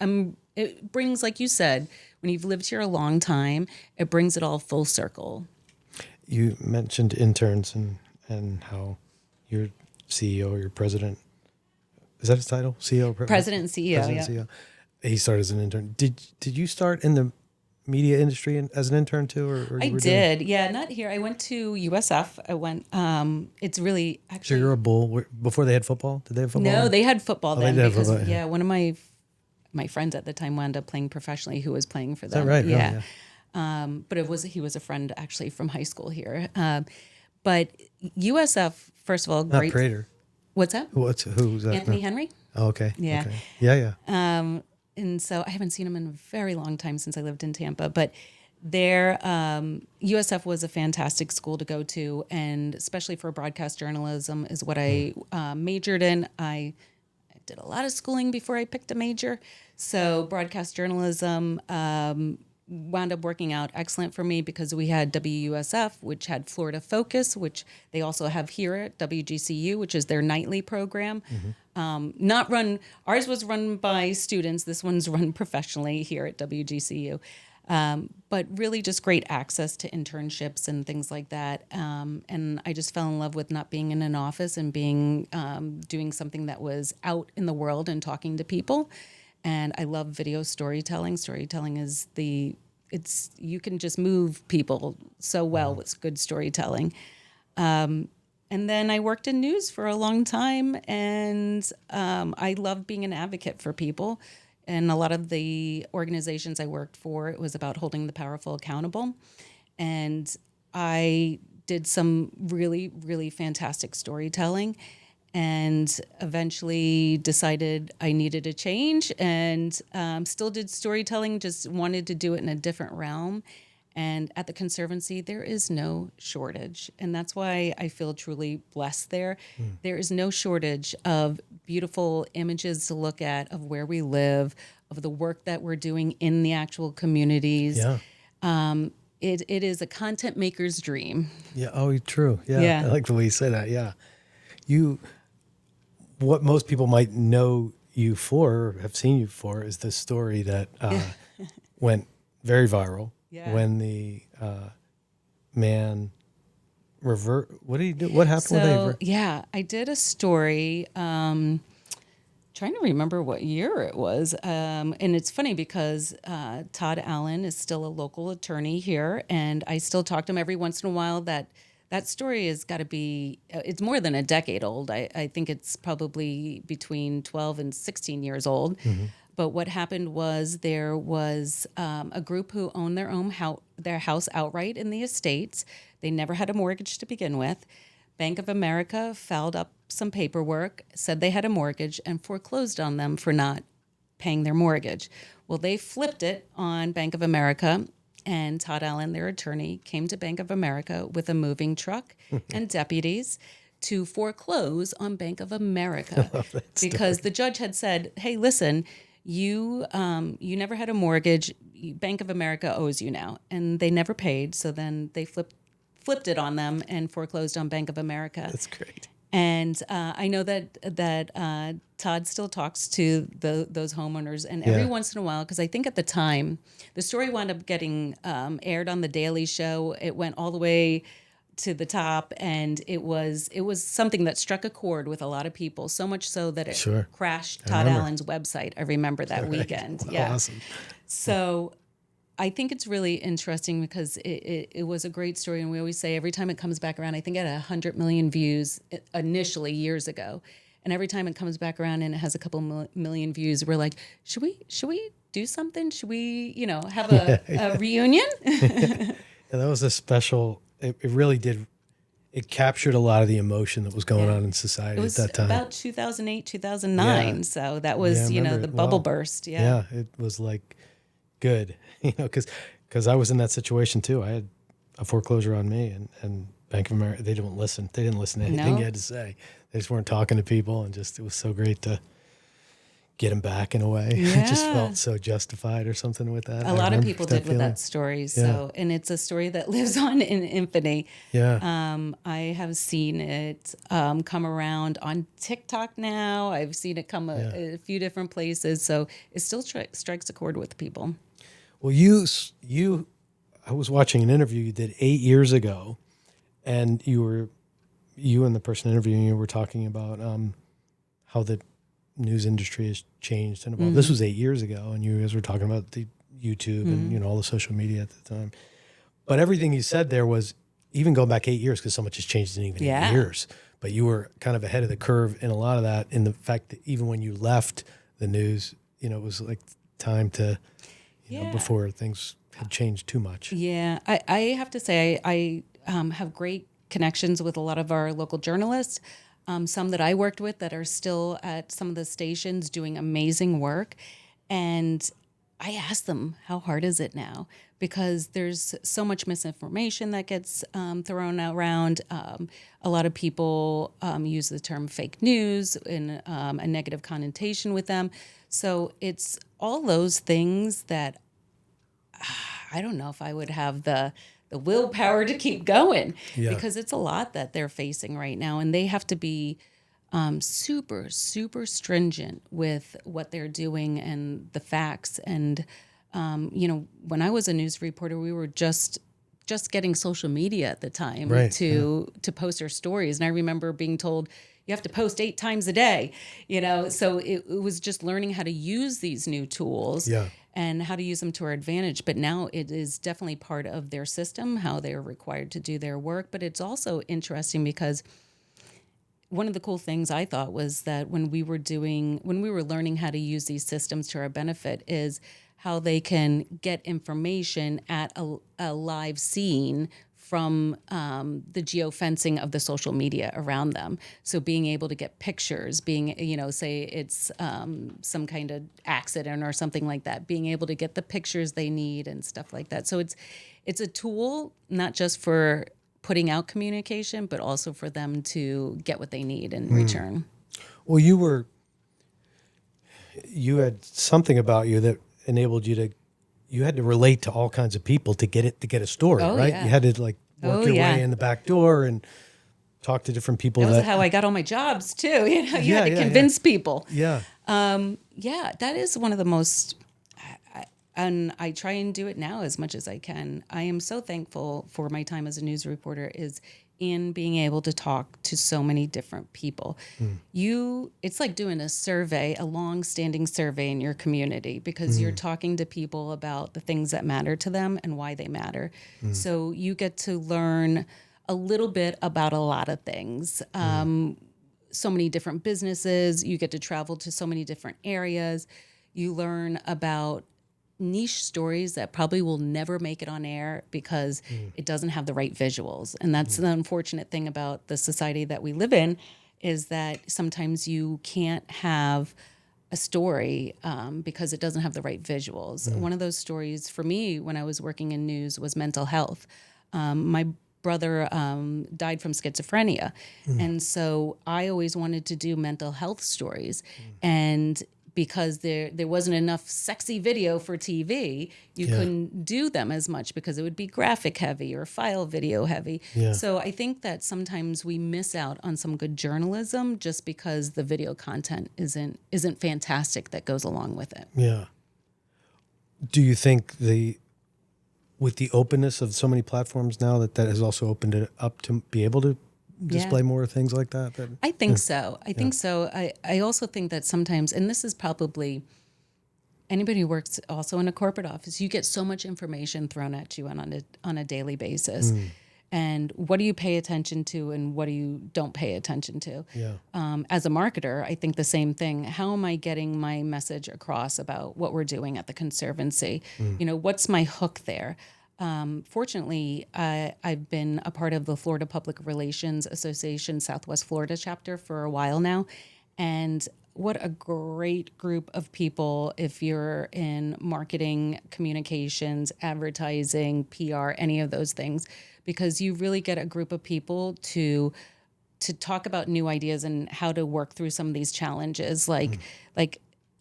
It brings, like you said, when you've lived here a long time, it brings it all full circle. You mentioned interns and how your CEO or your president, is that his title? CEO? President and CEO. President and CEO. He started as an intern. Did you start in the media industry as an intern too? Or I did. Yeah, not here. I went to USF. I went, it's really actually. So you're a Bull. Before they had football? Did they have football? No, they had football then. They did because, football, yeah. One of my friends at the time wound up playing professionally, who was playing for them. Is that right? Yeah. Oh, yeah. But he was a friend actually from high school here. But USF, first of all, Not great. Prater. What's that? Who's that? Anthony Henry. Oh, okay. Yeah. Okay. Yeah. And so I haven't seen him in a very long time since I lived in Tampa, but there, USF was a fantastic school to go to, and especially for broadcast journalism is what I majored in. I did a lot of schooling before I picked a major, so broadcast journalism wound up working out excellent for me because we had WUSF, which had Florida Focus, which they also have here at WGCU, which is their nightly program. Ours was run by students. This one's run professionally here at WGCU. But really just great access to internships and things like that. And I just fell in love with not being in an office and being doing something that was out in the world and talking to people. And I love video storytelling. Storytelling is you can just move people so well with good storytelling. And then I worked in news for a long time, and I love being an advocate for people. And a lot of the organizations I worked for, it was about holding the powerful accountable. And I did some really, really fantastic storytelling, and eventually decided I needed a change, and still did storytelling, just wanted to do it in a different realm. And at the Conservancy, there is no shortage. And that's why I feel truly blessed there. There is no shortage of beautiful images to look at of where we live, of the work that we're doing in the actual communities. Yeah. It is a content maker's dream. Yeah. Oh, true. Yeah. Yeah. I like the way you say that. Yeah. What most people might know you for, or have seen you for, is the story that went very viral. Yeah. When the man what did he do? What happened with I did a story, trying to remember what year it was. And it's funny because Todd Allen is still a local attorney here, and I still talk to him every once in a while. That story has got to be, it's more than a decade old. I think it's probably between 12 and 16 years old. Mm-hmm. But what happened was there was a group who owned their house outright in the estates. They never had a mortgage to begin with. Bank of America filed up some paperwork, said they had a mortgage, and foreclosed on them for not paying their mortgage. Well, they flipped it on Bank of America, and Todd Allen, their attorney, came to Bank of America with a moving truck and deputies to foreclose on Bank of America because the judge had said, "Hey, listen, you never had a mortgage. Bank of America owes you now," and they never paid. So then they flipped it on them and foreclosed on Bank of America. That's great. And I know that Todd still talks to those homeowners, and every once in a while, because I think at the time the story wound up getting aired on the Daily Show. It went all the way to the top, and it was something that struck a chord with a lot of people. So much so that it crashed Todd Allen's website. I remember that weekend. Yeah, awesome. So I think it's really interesting because it was a great story, and we always say every time it comes back around, I think it had 100 million views initially years ago, and every time it comes back around and it has a couple million views, we're like, should we do something? Should we, have a reunion? Yeah, that was a special. It really did. It captured a lot of the emotion that was going on in society at that time. About 2008, 2009. So that was, the bubble burst. Yeah, it was like good, because I was in that situation too. I had a foreclosure on me, and Bank of America, they didn't listen. They didn't listen to anything you had to say. They just weren't talking to people, and it was so great to get him back in a way. Yeah. It just felt so justified or something with that. A lot of people did with that story. So, and it's a story that lives on in infamy. Yeah. I have seen it come around on TikTok now. I've seen it come a few different places. So it still strikes a chord with people. Well, I was watching an interview you did 8 years ago, and you and the person interviewing you were talking about how the news industry has changed and evolved. This was 8 years ago, and you guys were talking about the YouTube and all the social media at the time. But everything you said there was even going back 8 years, because so much has changed in even 8 years. But you were kind of ahead of the curve in a lot of that, in the fact that even when you left the news, it was like time to, before things had changed too much. Yeah, I have to say I have great connections with a lot of our local journalists. Some that I worked with that are still at some of the stations doing amazing work. And I asked them, how hard is it now? Because there's so much misinformation that gets thrown around. A lot of people use the term fake news in a negative connotation with them. So it's all those things that I don't know if I would have the willpower to keep going, because it's a lot that they're facing right now, and they have to be super, super stringent with what they're doing and the facts. And when I was a news reporter, we were just getting social media at the time to post our stories, and I remember being told, you have to post 8 times a day, so it was just learning how to use these new tools and how to use them to our advantage. But now it is definitely part of their system, how they're required to do their work. But it's also interesting because one of the cool things I thought was that when we were learning how to use these systems to our benefit is how they can get information at a live scene from the geofencing of the social media around them. So being able to get pictures, say it's some kind of accident or something like that, being able to get the pictures they need and stuff like that. So it's a tool, not just for putting out communication, but also for them to get what they need in return. Well, you had something about you that enabled you had to relate to all kinds of people to get a story, right? Yeah. You had to work your way in the back door and talk to different people. That was how I got all my jobs too. You had to convince people. Yeah. That is one of the most, and I try and do it now as much as I can. I am so thankful for my time as a news reporter is in being able to talk to so many different people. It's like doing a long-standing survey in your community, because you're talking to people about the things that matter to them and why they matter. So you get to learn a little bit about a lot of things. So many different businesses. You get to travel to so many different areas. You learn about niche stories that probably will never make it on air because it doesn't have the right visuals. And that's the unfortunate thing about the society that we live in, is that sometimes you can't have a story because it doesn't have the right visuals. One of those stories for me when I was working in news was mental health. My brother died from schizophrenia. And so I always wanted to do mental health stories. And because there wasn't enough sexy video for TV, you couldn't do them as much because it would be graphic heavy or file video heavy. Yeah. So I think that sometimes we miss out on some good journalism just because the video content isn't fantastic that goes along with it. Yeah. Do you think with the openness of so many platforms now that has also opened it up to be able to display more things like that? I think so. I think so. I also think that sometimes, and this is probably anybody who works also in a corporate office, you get so much information thrown at you on a daily basis. And what do you pay attention to and what do you don't pay attention to? Yeah. As a marketer, I think the same thing. How am I getting my message across about what we're doing at the Conservancy? What's my hook there? Fortunately, I've been a part of the Florida Public Relations Association Southwest Florida chapter for a while now. And what a great group of people if you're in marketing, communications, advertising, PR, any of those things, because you really get a group of people to talk about new ideas and how to work through some of these challenges. Like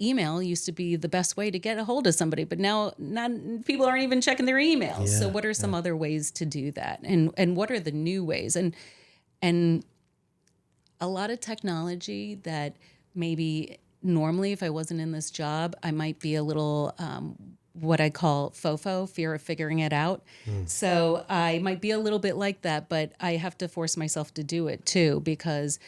email used to be the best way to get a hold of somebody, but now people aren't even checking their emails. So what are some other ways to do that? And what are the new ways? And a lot of technology that maybe normally if I wasn't in this job, I might be a little what I call FOFO, fear of figuring it out. So I might be a little bit like that, but I have to force myself to do it too, because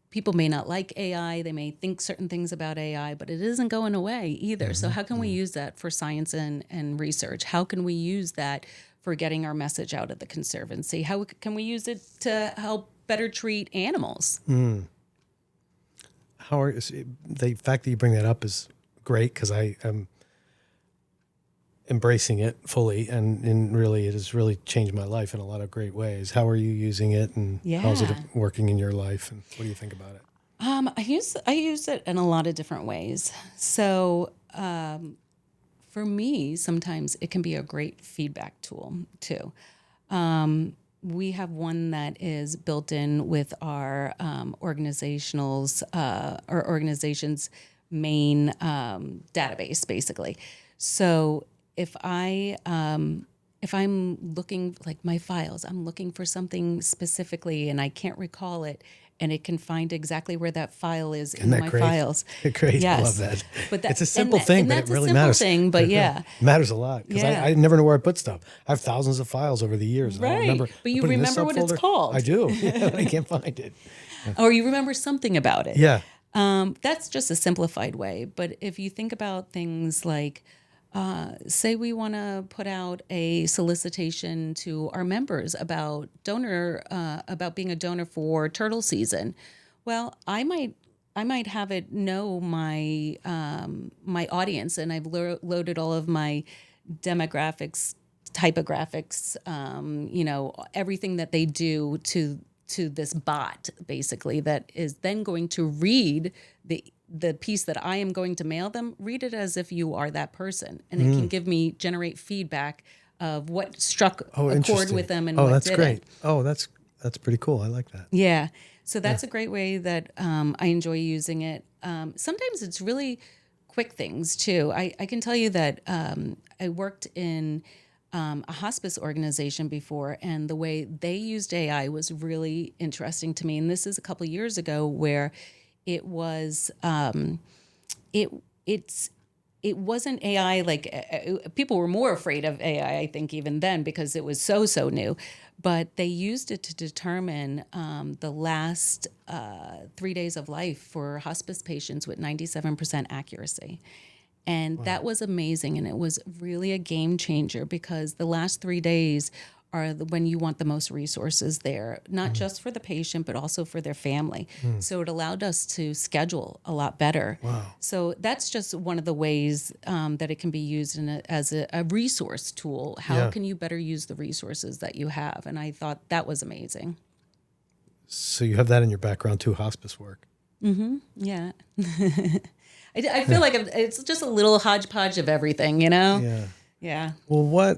people may not like AI. They may think certain things about AI, but it isn't going away either. So how can we use that for science and research? How can we use that for getting our message out at the Conservancy? How can we use it to help better treat animals? The fact that you bring that up is great because I am embracing it fully, and really it has really changed my life in a lot of great ways. How are you using it, and how's it working in your life, and what do you think about it? I use it in a lot of different ways. So for me, sometimes it can be a great feedback tool too. We have one that is built in with our organization's main database, basically. So if I'm looking like my files, I'm looking for something specifically and I can't recall it, and it can find exactly where that file is in my files. Great, yes. I love that. But it's a simple thing, but it really matters. Thing, but it matters a lot because I never know where I put stuff. I have thousands of files over the years. Right, I don't remember, but you remember what it's called. I do, but I can't find it. Or you remember something about it. Yeah. That's just a simplified way. But if you think about things like, say we want to put out a solicitation to our members about being a donor for turtle season. Well, I might have it know my my audience, and I've loaded all of my demographics, typographics, everything that they do to this bot, basically, that is then going to read the piece that I am going to mail them, read it as if you are that person. And it can generate feedback of what struck a chord with them and what that's didn't. Great. Oh, that's pretty cool. I like that. Yeah. So that's a great way that I enjoy using it. Sometimes it's really quick things too. I can tell you that I worked in a hospice organization before, and the way they used AI was really interesting to me. And this is a couple of years ago, where it was it wasn't AI like people were more afraid of AI, I think, even then, because it was so new. But they used it to determine the last 3 days of life for hospice patients with 97% accuracy. And that was amazing. And it was really a game changer, because the last 3 days are when you want the most resources there, not just for the patient, but also for their family. So it allowed us to schedule a lot better. Wow. So that's just one of the ways that it can be used as a resource tool. How can you better use the resources that you have? And I thought that was amazing. So you have that in your background too, hospice work. Yeah. I feel like it's just a little hodgepodge of everything, you know? Yeah. Yeah. Well,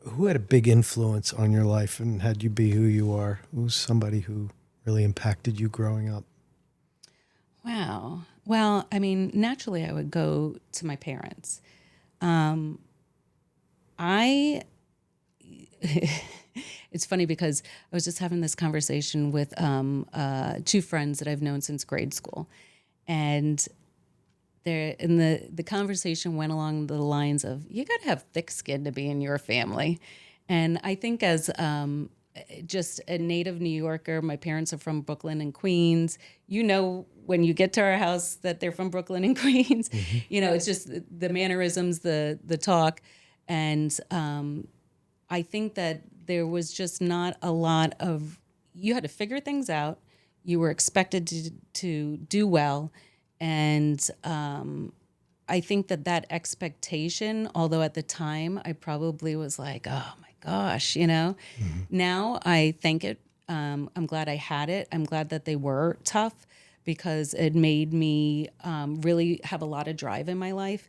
who had a big influence on your life and had you be who you are? Who's somebody who really impacted you growing up? Wow. Well, I mean, naturally, I would go to my parents. I it's funny because I was just having this conversation with two friends that I've known since grade school, and the conversation went along the lines of you got to have thick skin to be in your family, and I think as just a native New Yorker, my parents are from Brooklyn and Queens. You know, when you get to our house that they're from Brooklyn and Queens, you know, it's just the mannerisms, the talk, and I think that there was just not a lot of, you had to figure things out. You were expected to do well. And I think that expectation, although at the time I probably was like, oh my gosh, you know, now I thank it. I'm glad I had it. I'm glad that they were tough because it made me really have a lot of drive in my life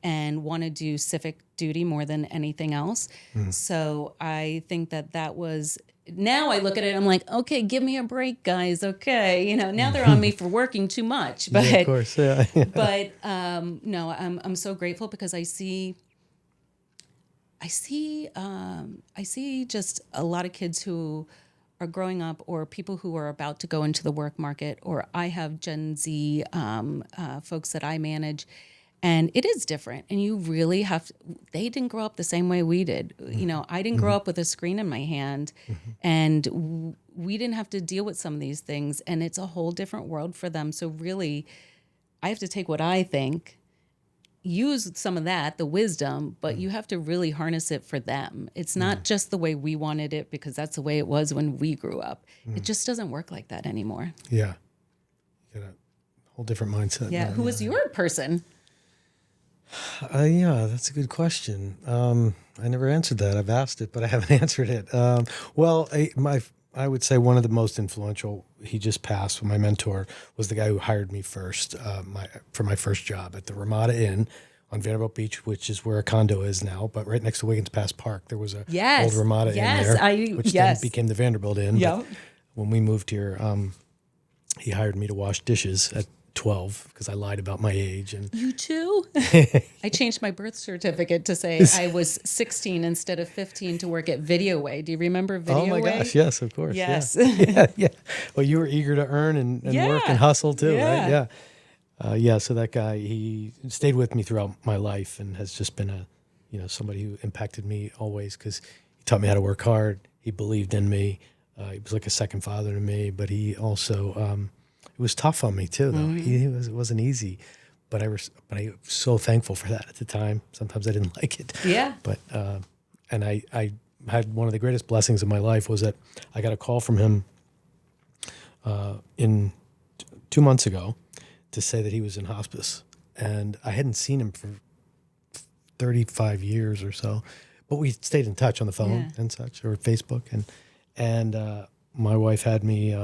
and want to do civic duty more than anything else. So I think that was, now I look at it, I'm like, okay, give me a break, guys. Okay. You know, now they're on me for working too much, but, Yeah, of course, yeah. but no, I'm so grateful because I see just a lot of kids who are growing up or people who are about to go into the work market, or I have Gen Z folks that I manage, and it is different. And you really have to, they didn't grow up the same way we did. You know, I didn't grow up with a screen in my hand, and we didn't have to deal with some of these things. And it's a whole different world for them. So really, I have to take what I think, use some of that, the wisdom, but you have to really harness it for them. It's not just the way we wanted it because that's the way it was when we grew up. It just doesn't work like that anymore. Yeah. You got a whole different mindset. Yeah. now. Who was your person? Yeah, that's a good question. I never answered that. I've asked it, but I haven't answered it. Well, I would say one of the most influential, he just passed, my mentor, was the guy who hired me first for my first job at the Ramada Inn on Vanderbilt Beach, which is where a condo is now, but right next to Wiggins Pass Park, there was a old Ramada Inn there, which then became the Vanderbilt Inn. Yep. But when we moved here, he hired me to wash dishes at 12 because I lied about my age. And You too? I changed my birth certificate to say I was 16 instead of 15 to work at Video Way. Do you remember Video Way? Oh my gosh, yes, of course. Yes. Yeah. Well, you were eager to earn and work and hustle too, right? Yeah. So that guy, he stayed with me throughout my life and has just been somebody who impacted me always because he taught me how to work hard. He believed in me. He was like a second father to me, but he also, it was tough on me too, though. It wasn't easy, but I was so thankful for that at the time. Sometimes I didn't like it. Yeah. But and I had one of the greatest blessings of my life was that I got a call from him in 2 months ago to say that he was in hospice, and I hadn't seen him for 35 years or so, but we stayed in touch on the phone and such, or Facebook, and my wife had me.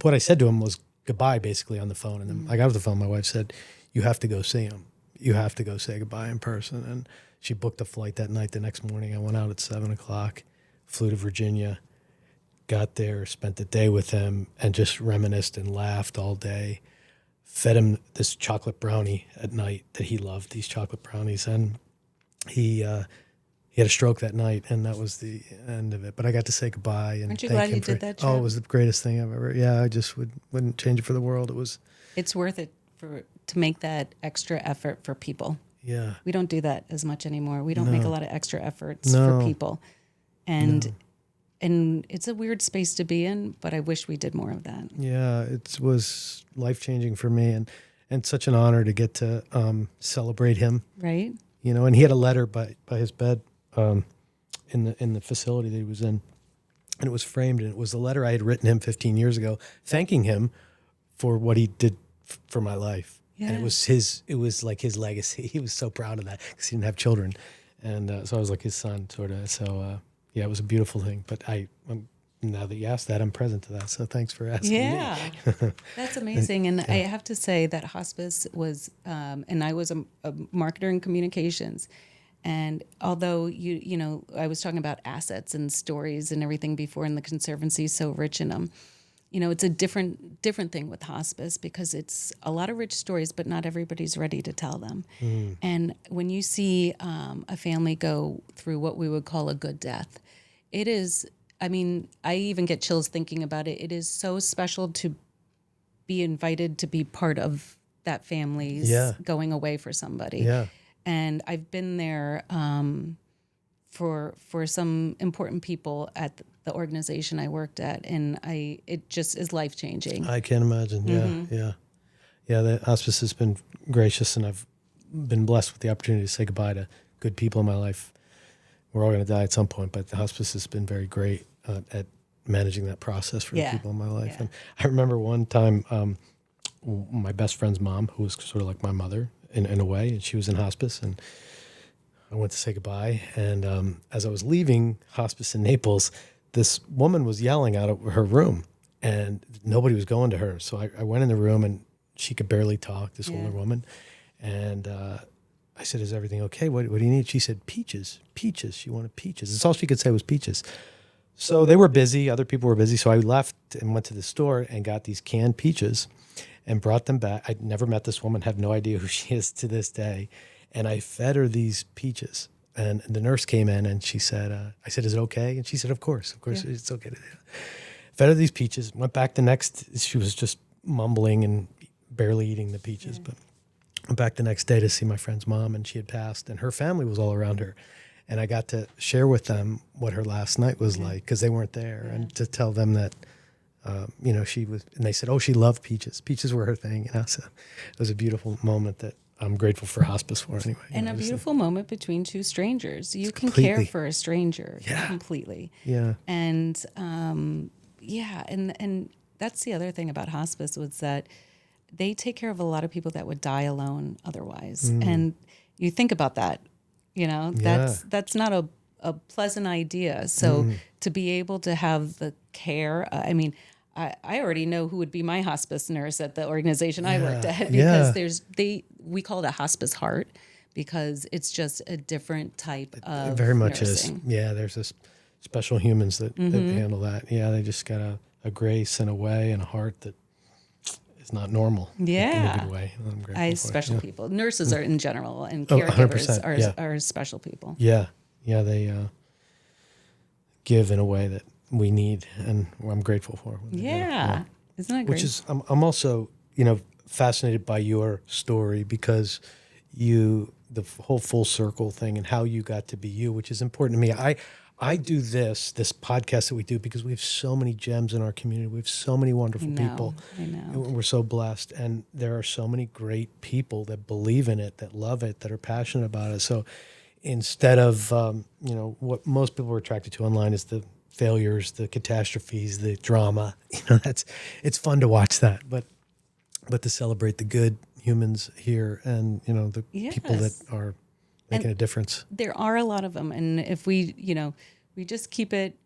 What I said to him was goodbye, basically, on the phone. And then I got off the phone. My wife said, "You have to go see him. You have to go say goodbye in person." And she booked a flight that night. The next morning, I went out at 7:00, flew to Virginia, got there, spent the day with him, and just reminisced and laughed all day. Fed him this chocolate brownie at night that he loved, these chocolate brownies. And he had a stroke that night, and that was the end of it. But I got to say goodbye and Aren't you thank glad him you for, did that trip? Oh, it was the greatest thing I've ever. Yeah, I just wouldn't change it for the world. It was. It's worth it to make that extra effort for people. Yeah. We don't do that as much anymore. We don't make a lot of extra efforts No. for people. And it's a weird space to be in, but I wish we did more of that. Yeah, it was life-changing for me, and such an honor to get to celebrate him. Right? And he had a letter by his bed in the facility that he was in, and it was framed, and it was the letter I had written him 15 years ago, thanking him for what he did for my life. Yeah. And it was like his legacy. He was so proud of that because he didn't have children, and so I was like his son, sort of. So it was a beautiful thing. But I'm now that you asked that, I'm present to that. So thanks for asking Yeah, me. that's amazing. And I have to say that hospice was, and I was a marketer in communications. And although I was talking about assets and stories and everything before, and the Conservancy is so rich in them. It's a different thing with hospice because it's a lot of rich stories, but not everybody's ready to tell them. And when you see a family go through what we would call a good death, it is, I mean, I even get chills thinking about it. It is so special to be invited to be part of that family's going away for somebody. Yeah. And I've been there for some important people at the organization I worked at, and it just is life changing. I can imagine. Yeah. The hospice has been gracious, and I've been blessed with the opportunity to say goodbye to good people in my life. We're all going to die at some point, but the hospice has been very great at managing that process for the people in my life. Yeah. And I remember one time, my best friend's mom, who was sort of like my mother in a way, and she was in hospice, and I went to say goodbye. And as I was leaving hospice in Naples, this woman was yelling out of her room, and nobody was going to her. So I went in the room, and she could barely talk, this older woman. And I said, "Is everything okay? What do you need?" She said, "Peaches, peaches." She wanted peaches. That's all she could say was peaches. So they were busy. Other people were busy. So I left and went to the store and got these canned peaches and brought them back. I'd never met this woman, have no idea who she is to this day. And I fed her these peaches. And the nurse came in and she said, I said, "Is it okay?" And she said, of course, it's okay to do it. Fed her these peaches, went back she was just mumbling and barely eating the peaches. But went back the next day to see my friend's mom, and she had passed, and her family was all around her. And I got to share with them what her last night was like, because they weren't there, and to tell them that, she was, and they said, "Oh, she loved peaches. Peaches were her thing." So it was a beautiful moment that I'm grateful for hospice for anyway. And a beautiful moment between two strangers. You can Completely. care for a stranger completely. Yeah. And and that's the other thing about hospice was that they take care of a lot of people that would die alone otherwise. And you think about that, that's not a pleasant idea. So to be able to have the care, I already know who would be my hospice nurse at the organization I worked at, because we call it a hospice heart, because it's just a different type of It very much nursing. is. Yeah, there's this special humans that handle that. Yeah, they just got a grace and a way and a heart that is not normal. In a good way. I'm grateful for Special people. Nurses are in general, and 100%, caregivers are special people. Yeah, they give in a way that we need, and I'm grateful for. Yeah. Isn't that great? Which is, I'm also, fascinated by your story, because the whole full circle thing and how you got to be you, which is important to me. I do this podcast that we do because we have so many gems in our community. We have so many wonderful people. I know. And we're so blessed. And there are so many great people that believe in it, that love it, that are passionate about it. So instead of, what most people are attracted to online is the failures, the catastrophes, the drama, it's fun to watch that, but to celebrate the good humans here, and, the people that are making a difference. There are a lot of them. And if we just keep it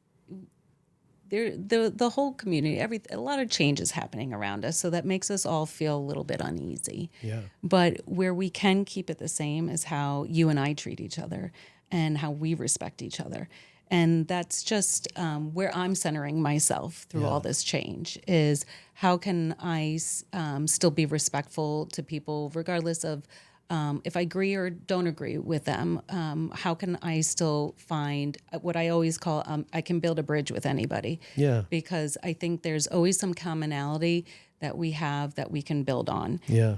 there, the whole community, a lot of change is happening around us. So that makes us all feel a little bit uneasy. Yeah. But where we can keep it the same is how you and I treat each other and how we respect each other. And that's just where I'm centering myself through all this change, is how can I still be respectful to people regardless of if I agree or don't agree with them. How can I still find what I always call I can build a bridge with anybody. Yeah. Because I think there's always some commonality that we have that we can build on. Yeah.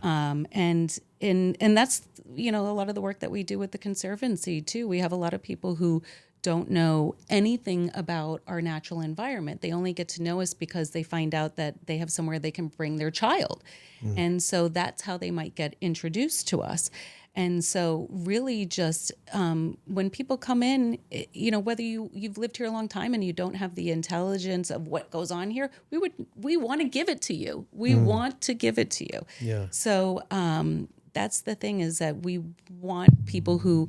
And that's, a lot of the work that we do with the Conservancy too. We have a lot of people who don't know anything about our natural environment. They only get to know us because they find out that they have somewhere they can bring their child. And so that's how they might get introduced to us. And so really just when people come in, whether you've lived here a long time and you don't have the intelligence of what goes on here, we want to give it to you. We want to give it to you. Yeah. So that's the thing, is that we want people who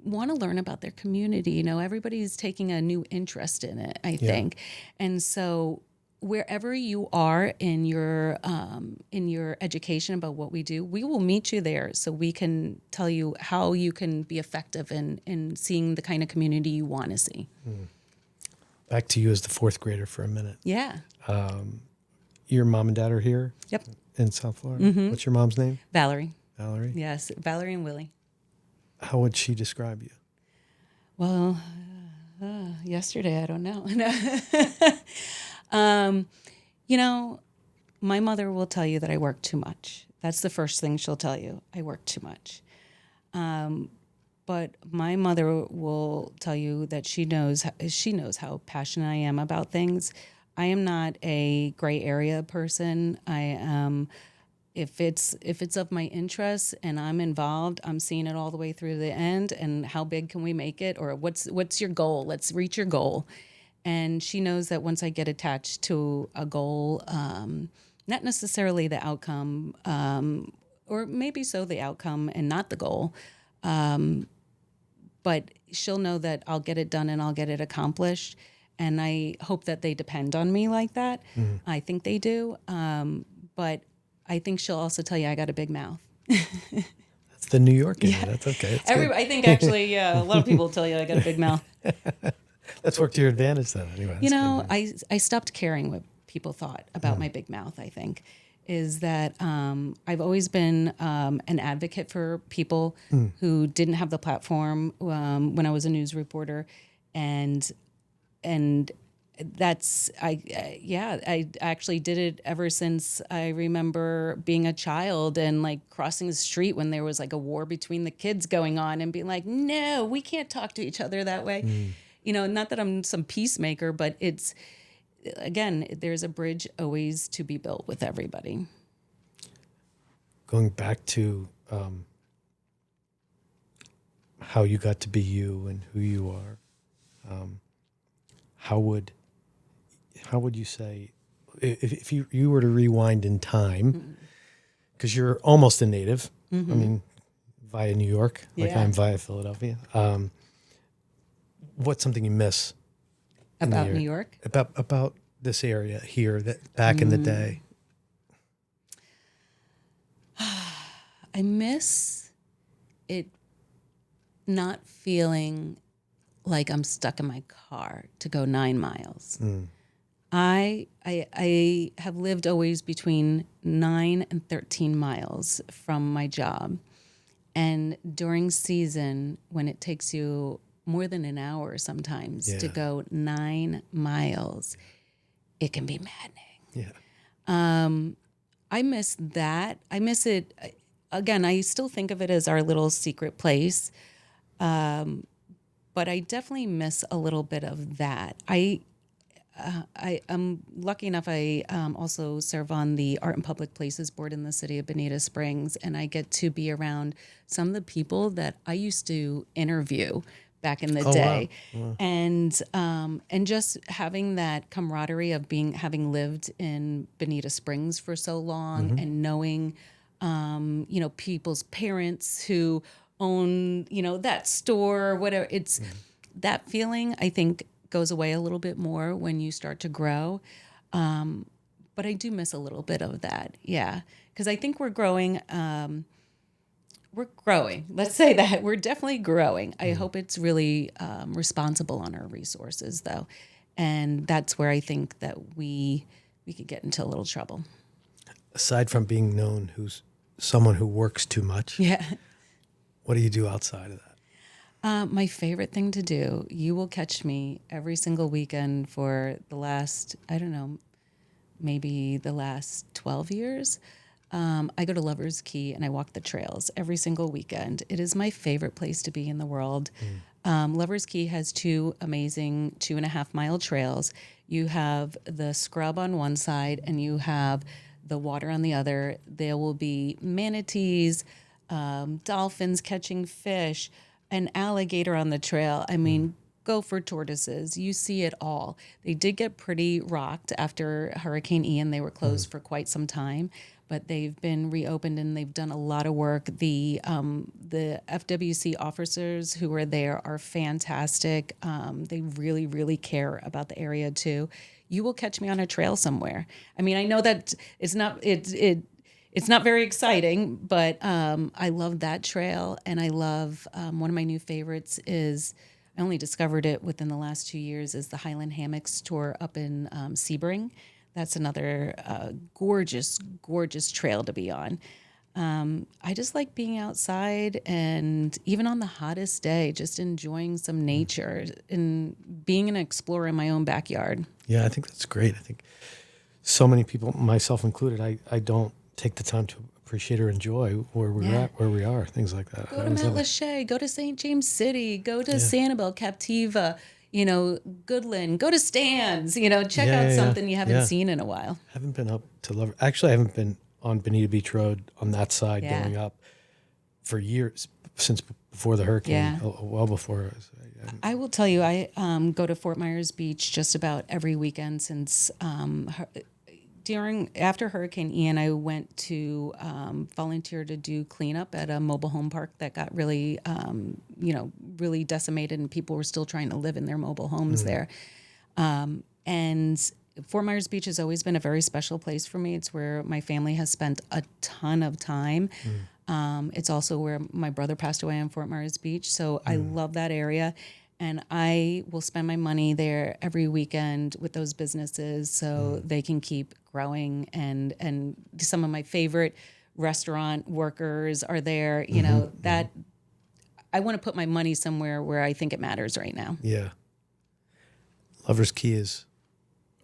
want to learn about their community. You know, everybody's taking a new interest in it, I think. And so wherever you are in your education about what we do, we will meet you there so we can tell you how you can be effective in seeing the kind of community you want to see. Back to you as the fourth grader for a minute. Yeah. Your mom and dad are here? Yep. In South Florida? What's your mom's name? Valerie. Valerie? Yes, Valerie and Willie. How would she describe you? Well, yesterday, I don't know. You know, my mother will tell you that I work too much. That's the first thing she'll tell you. I work too much. But my mother will tell you that she knows how passionate I am about things. I am not a gray area person. I am, if it's of my interest and I'm involved, I'm seeing it all the way through the end. And how big can we make it? Or what's your goal? Let's reach your goal. And she knows that once I get attached to a goal, not necessarily the outcome, or maybe so the outcome and not the goal, but she'll know that I'll get it done and I'll get it accomplished. And I hope that they depend on me like that. I think they do. But I think she'll also tell you I got a big mouth. That's the New York in you. That's okay. That's I think actually, a lot of people tell you I got a big mouth. Let's work to your advantage then, anyway. You know, I stopped caring what people thought about my big mouth, I think, is that I've always been an advocate for people who didn't have the platform when I was a news reporter. And that's, I actually did it ever since I remember being a child and like crossing the street when there was like a war between the kids going on and being like, no, we can't talk to each other that way. You know, not that I'm some peacemaker, but it's, again, there's a bridge always to be built with everybody. Going back to how you got to be you and who you are, how would you say, if you were to rewind in time, because you're almost a native, I mean, via New York, like I'm via Philadelphia, what's something you miss about New York? About this area here that back in the day? I miss it not feeling like I'm stuck in my car to go 9 miles. I have lived always between 9 and 13 miles from my job. And during season, when it takes you more than an hour sometimes to go 9 miles, it can be maddening. I miss that. I miss it. Again, I still think of it as our little secret place. But I definitely miss a little bit of that. I'm lucky enough, I also serve on the Art and Public Places Board in the city of Bonita Springs, and I get to be around some of the people that I used to interview back in the day. Wow. And just having that camaraderie of having lived in Bonita Springs for so long and knowing, people's parents who own, that store, whatever. It's that feeling, I think, goes away a little bit more when you start to grow. But I do miss a little bit of that. Yeah. Because I think we're growing. We're growing. Let's say that. We're definitely growing. I hope it's really responsible on our resources, though. And that's where I think that we could get into a little trouble. Aside from being known who's someone who works too much, what do you do outside of that? My favorite thing to do, you will catch me every single weekend for the last, maybe the last 12 years. I go to Lover's Key and I walk the trails every single weekend. It is my favorite place to be in the world. Lover's Key has 2 amazing 2.5-mile trails. You have the scrub on one side and you have the water on the other. There will be manatees, dolphins catching fish, an alligator on the trail. I mean, gopher tortoises. You see it all. They did get pretty rocked after Hurricane Ian. They were closed for quite some time. but they've been reopened and they've done a lot of work. The FWC officers who are there are fantastic. They really, really care about the area too. You will catch me on a trail somewhere. I mean, I know that it's not very exciting, but I love that trail, and I love one of my new favorites is I only discovered it within the last 2 years is the Highland Hammocks tour up in Sebring. That's another gorgeous, gorgeous trail to be on. I just like being outside and even on the hottest day, just enjoying some nature and being an explorer in my own backyard. Yeah, I think that's great. I think so many people, myself included, I don't take the time to appreciate or enjoy where we're at, where we are, things like that. Go to Mount Lachey, go to St. James City, go to Sanibel, Captiva, Goodland, go to Stan's, check out something you haven't seen in a while. Haven't been up to Lover. Actually, I haven't been on Bonita Beach Road on that side going up for years, since before the hurricane, well before. I will tell you, I go to Fort Myers Beach just about every weekend since after Hurricane Ian. I went to volunteer to do cleanup at a mobile home park that got really, really decimated, and people were still trying to live in their mobile homes there. And Fort Myers Beach has always been a very special place for me. It's where my family has spent a ton of time. It's also where my brother passed away on Fort Myers Beach. So I love that area. And I will spend my money there every weekend with those businesses so they can keep growing. And some of my favorite restaurant workers are there. That I want to put my money somewhere where I think it matters right now. Yeah. Lover's Key is,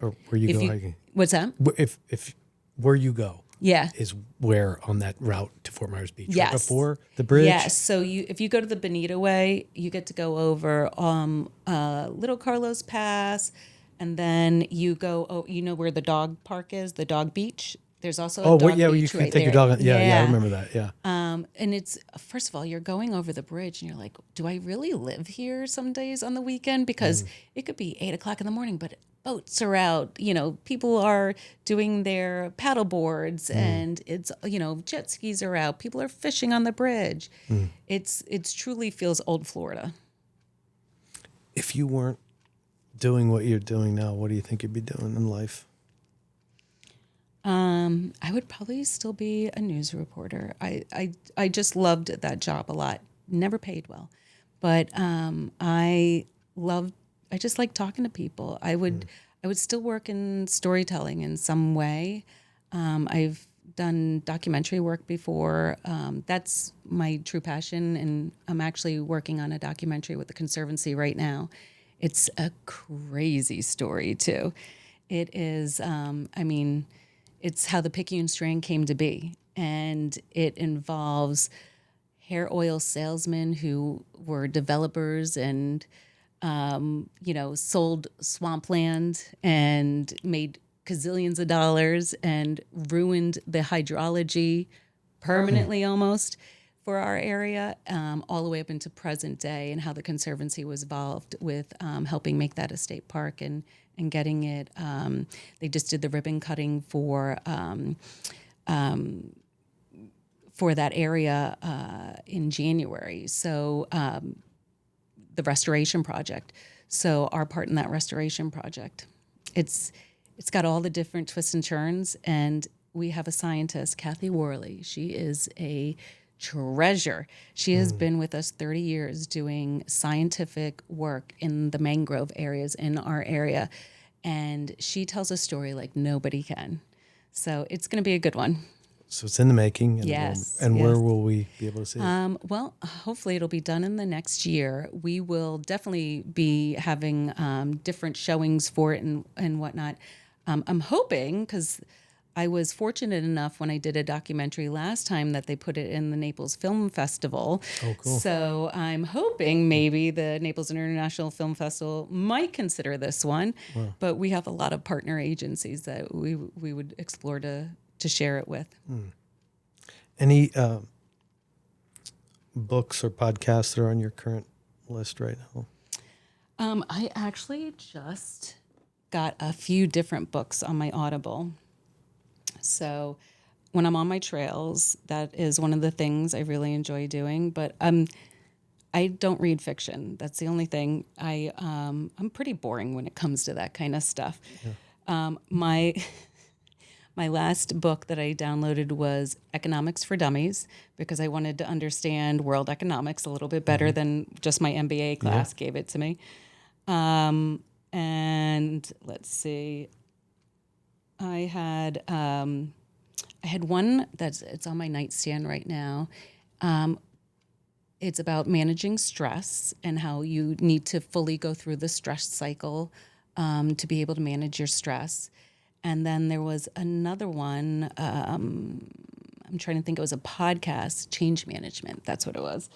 or where you go hiking. What's that? If where you go. Yeah. Is where on that route to Fort Myers Beach? Yes. Right before the bridge? Yes. So if you go to the Bonita Way, you get to go over Little Carlos Pass, and then you go, where the dog park is, the dog beach. There's also a dog beach you can right take there. your dog. Yeah, I remember that. Yeah. And it's, first of all, you're going over the bridge and you're like, do I really live here some days on the weekend? Because it could be 8:00 in the morning, but boats are out, people are doing their paddle boards and it's, jet skis are out. People are fishing on the bridge. It's truly feels old Florida. If you weren't doing what you're doing now, what do you think you'd be doing in life? I would probably still be a news reporter. I just loved that job a lot. Never paid well, but I just like talking to people. I would still work in storytelling in some way. I've done documentary work before. That's my true passion, and I'm actually working on a documentary with the Conservancy right now. It's a crazy story too. It is. It's how the Picayune Strand came to be, and it involves hair oil salesmen who were developers and sold swampland and made gazillions of dollars and ruined the hydrology permanently almost for our area, all the way up into present day, and how the Conservancy was involved with helping make that a state park and getting it. They just did the ribbon cutting for that area in January. So the restoration project. So our part in that restoration project, it's got all the different twists and turns, and we have a scientist, Kathy Worley. She is a treasure. She has been with us 30 years doing scientific work in the mangrove areas in our area, and she tells a story like nobody can. So it's going to be a good one. So it's in the making. And yes. Where will we be able to see it? Well, hopefully it'll be done in the next year. We will definitely be having different showings for it and whatnot. I'm hoping, because I was fortunate enough when I did a documentary last time that they put it in the Naples Film Festival. Oh, cool. So I'm hoping maybe the Naples International Film Festival might consider this one. Wow. But we have a lot of partner agencies that we would explore to share it with. Any books or podcasts that are on your current list right now? I actually just got a few different books on my Audible. So when I'm on my trails, that is one of the things I really enjoy doing. But I don't read fiction. That's the only thing. I'm pretty boring when it comes to that kind of stuff. My my last book that I downloaded was Economics for Dummies because I wanted to understand world economics a little bit better than just my MBA class gave it to me. And let's see, I had one it's on my nightstand right now. It's about managing stress and how you need to fully go through the stress cycle to be able to manage your stress. And then there was another one, I'm trying to think, it was a podcast, Change Management. That's what it was.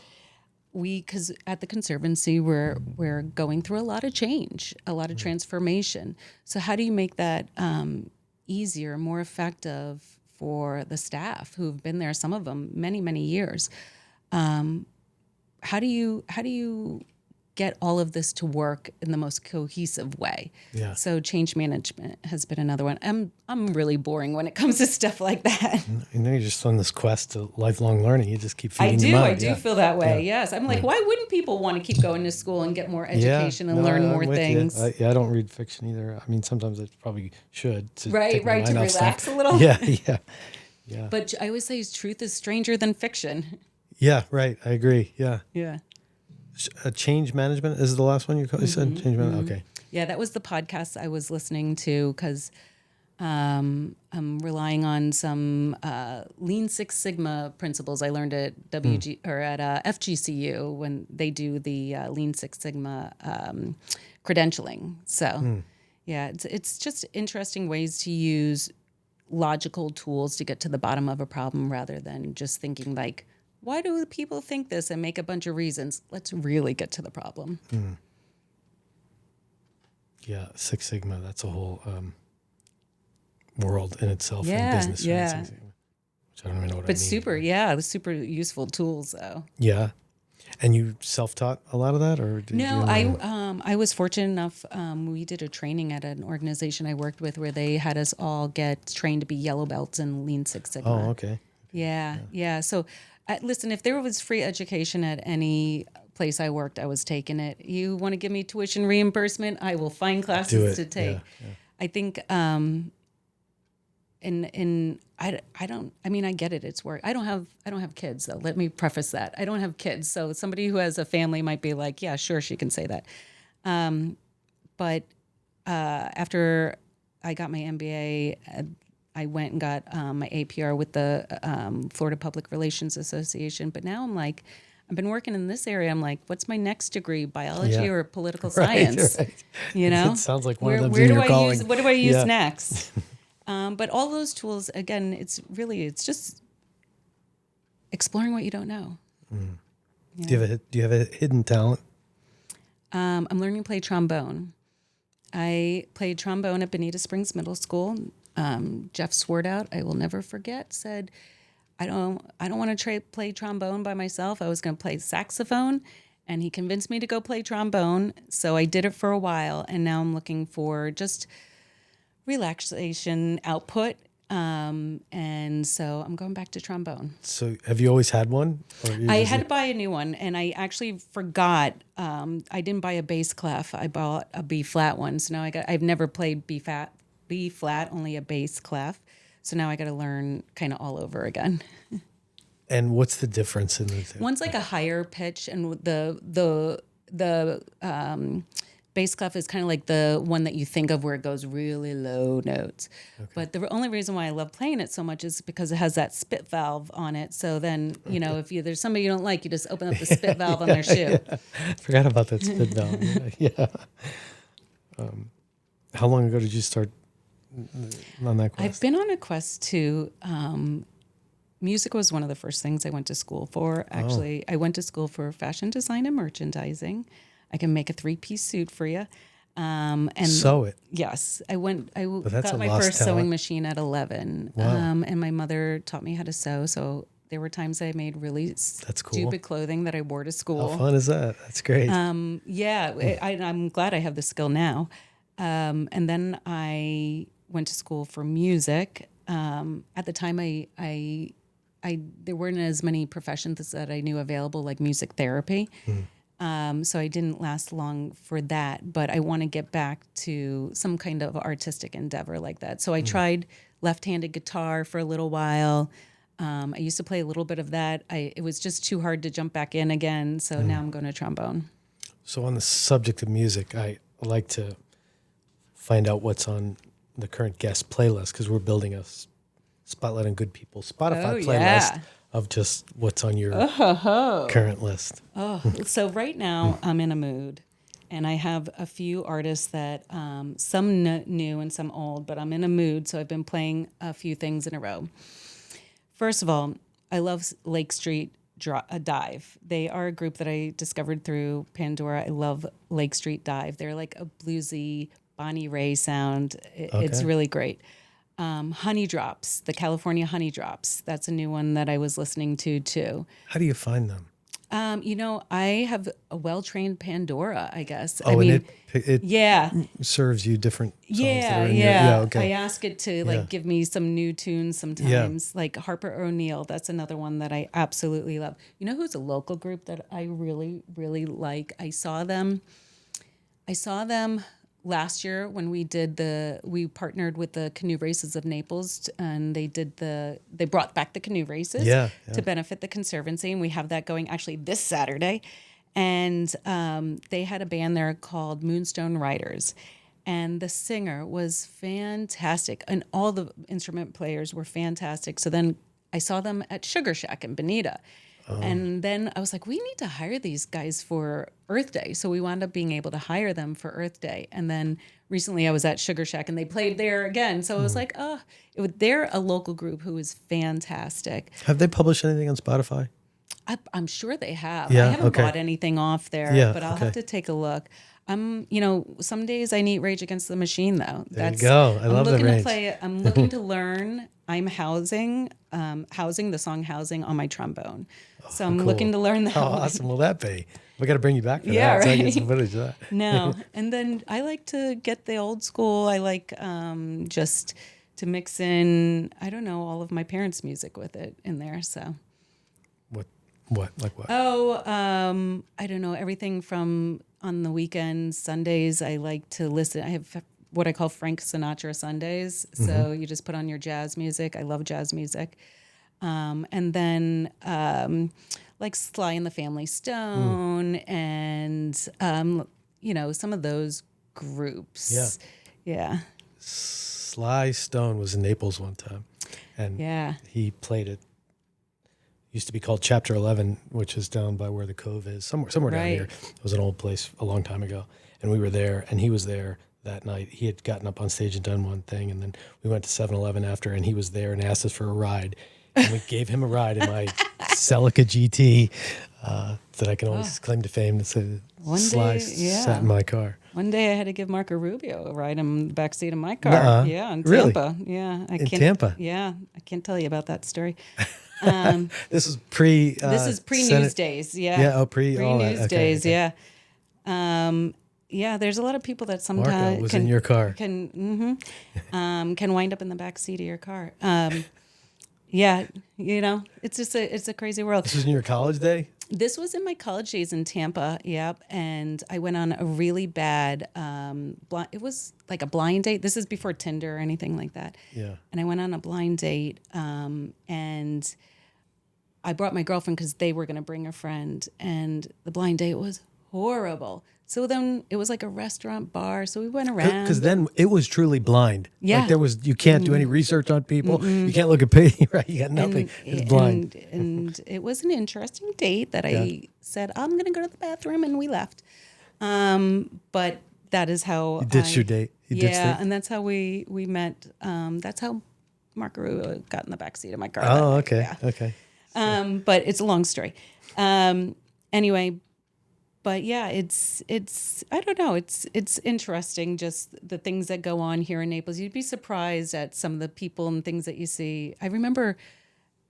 Because at the Conservancy, we're going through a lot of change, a lot of transformation. So how do you make that easier, more effective for the staff who've been there, some of them many, many years? How do you get all of this to work in the most cohesive way? Yeah. So change management has been another one. I'm really boring when it comes to stuff like that. You know, you're just on this quest to lifelong learning. You just keep feeding I them do out. feel that way. Yes. I'm like, why wouldn't people want to keep going to school and get more education and learn more things? I don't read fiction either. I mean, sometimes I probably should. To Right, take my to mind off relax stuff. a little. Yeah. But I always say truth is stranger than fiction. Yeah, right. I agree. Yeah. Yeah. Change management is the last one you said? Change management? Okay. Yeah, that was the podcast I was listening to because I'm relying on some Lean Six Sigma principles I learned at FGCU when they do the Lean Six Sigma credentialing. So, yeah, it's just interesting ways to use logical tools to get to the bottom of a problem rather than just thinking like, why do people think this and make a bunch of reasons? Let's really get to the problem. Yeah, Six Sigma, that's a whole world in itself in Yeah, business. Right? yeah. Six Sigma, which I don't even know what I But mean. super useful tools though. Yeah. And you self-taught a lot of that? Or did No, you I was fortunate enough. We did a training at an organization I worked with where they had us all get trained to be yellow belts in Lean Six Sigma. Oh, okay. Yeah. So, listen, if there was free education at any place I worked, I was taking it. You want to give me tuition reimbursement? I will find classes to take. Yeah. I think, I get it. It's work. I don't have kids though. Let me preface that. I don't have kids. So somebody who has a family might be like, yeah, sure, she can say that. But after I got my MBA, I went and got my APR with the Florida Public Relations Association. But now I'm like, I've been working in this area. I'm like, what's my next degree, biology or political science? Right. You know, It sounds like one of them's where in do your I calling. use? What do I use next? But all those tools, again, it's just exploring what you don't know. Yeah. Do you have a hidden talent? I'm learning to play trombone. I played trombone at Bonita Springs Middle School. Jeff Swartout, I will never forget, said, I don't want to play trombone by myself. I was going to play saxophone, and he convinced me to go play trombone. So I did it for a while, and now I'm looking for just relaxation output. And so I'm going back to trombone. So have you always had one? I had to buy a new one, and I actually forgot. I didn't buy a bass clef. I bought a B flat one. So now I've never played B flat, only a bass clef. So now I got to learn kind of all over again. And what's the difference in the two? One's like a higher pitch, and the bass clef is kind of like the one that you think of where it goes really low notes. Okay. But the only reason why I love playing it so much is because it has that spit valve on it. So then, if there's somebody you don't like, you just open up the spit valve on their shoe. Yeah. Forgot about that spit valve. Yeah. How long ago did you start on that quest? I've been on a quest to. Music was one of the first things I went to school for. Actually, I went to school for fashion design and merchandising. I can make a 3-piece suit for you. And sew it. Yes, I that's got a my lost first sewing talent. machine at 11. Wow. And my mother taught me how to sew. So there were times I made really That's cool. stupid clothing that I wore to school. How fun is that? That's great. I'm glad I have the skill now. And then I went to school for music. at the time, I there weren't as many professions that I knew available, like music therapy. So I didn't last long for that, but I want to get back to some kind of artistic endeavor like that. So I tried left-handed guitar for a little while. I used to play a little bit of that. It was just too hard to jump back in again. So now I'm going to trombone. So on the subject of music, I like to find out what's on the current guest playlist, because we're building a Spotlight on Good People Spotify playlist of just what's on your current list. So right now I'm in a mood, and I have a few artists that some new and some old, but I'm in a mood. So I've been playing a few things in a row. First of all, I love Lake Street Dive. They are a group that I discovered through Pandora. I love Lake Street Dive. They're like a bluesy Bonnie Ray sound. It's really great. Honey Drops, the California Honey Drops. That's a new one that I was listening to too. How do you find them? I have a well-trained Pandora, I guess. Oh, I mean, it serves you different songs that are in your, I ask it to give me some new tunes sometimes, like Harper O'Neill. That's another one that I absolutely love. You know who's a local group that I really, really like? I saw them last year when we partnered with the canoe races of Naples, and they brought back the canoe races to benefit the Conservancy, and we have that going actually this Saturday. And they had a band there called Moonstone Riders, and the singer was fantastic, and all the instrument players were fantastic. So then I saw them at Sugar Shack in Bonita. And then I was like, we need to hire these guys for Earth Day. So we wound up being able to hire them for Earth Day. And then recently I was at Sugar Shack and they played there again. So I was like, they're a local group who is fantastic. Have they published anything on Spotify? I'm sure they have. Yeah, I haven't bought anything off there, but I'll have to take a look. Some days I need Rage Against the Machine though. There you go. I love the Rage. I'm looking to learn. I'm housing the song "Housing" on my trombone, so I'm looking to learn that. How awesome will that be? We got to bring you back for that. Right. So I get some footage of that. No, and then I like to get the old school. I like just to mix in, I don't know, all of my parents' music with it in there. So what? Like what? Oh, I don't know, everything from on the weekends, Sundays. I like to listen. I have what I call Frank Sinatra Sundays. So you just put on your jazz music. I love jazz music. And then like Sly and the Family Stone and, some of those groups. Yeah. Sly Stone was in Naples one time. And he played it. Used to be called Chapter 11, which is down by where the Cove is, somewhere down here. It was an old place a long time ago. And we were there, and he was there that night. He had gotten up on stage and done one thing, and then we went to 7-Eleven after, and he was there and asked us for a ride. And we gave him a ride in my Celica GT that I can always claim to fame. That said, Sly sat in my car. One day I had to give Marco Rubio a ride in the backseat of my car. Yeah, in Tampa. Really? Yeah. In Tampa? Yeah, I can't tell you about that story. This is pre. This is pre-news days. Yeah. Yeah. Oh, pre-news days. Okay. Yeah. Yeah. There's a lot of people that sometimes Marco was in your car. Can wind up in the back seat of your car. Yeah. It's just it's a crazy world. This was in your college day. This was in my college days in Tampa. Yep. And I went on a really bad. It was like a blind date. This is before Tinder or anything like that. Yeah. And I went on a blind date. And I brought my girlfriend because they were going to bring a friend, and the blind date was horrible. So then it was like a restaurant bar. So we went around. Because then it was truly blind. Yeah. Like you can't do any research on people. You can't look at people. Right. You got nothing. It's blind. And it was an interesting date that I said, I'm going to go to the bathroom, and we left. But that is how you ditched your date. And that's how we met. That's how Mark Rubio got in the backseat of my car. Oh, okay. Yeah. Okay. But it's a long story. Anyway, but yeah, it's I don't know. It's interesting, just the things that go on here in Naples. You'd be surprised at some of the people and things that you see. I remember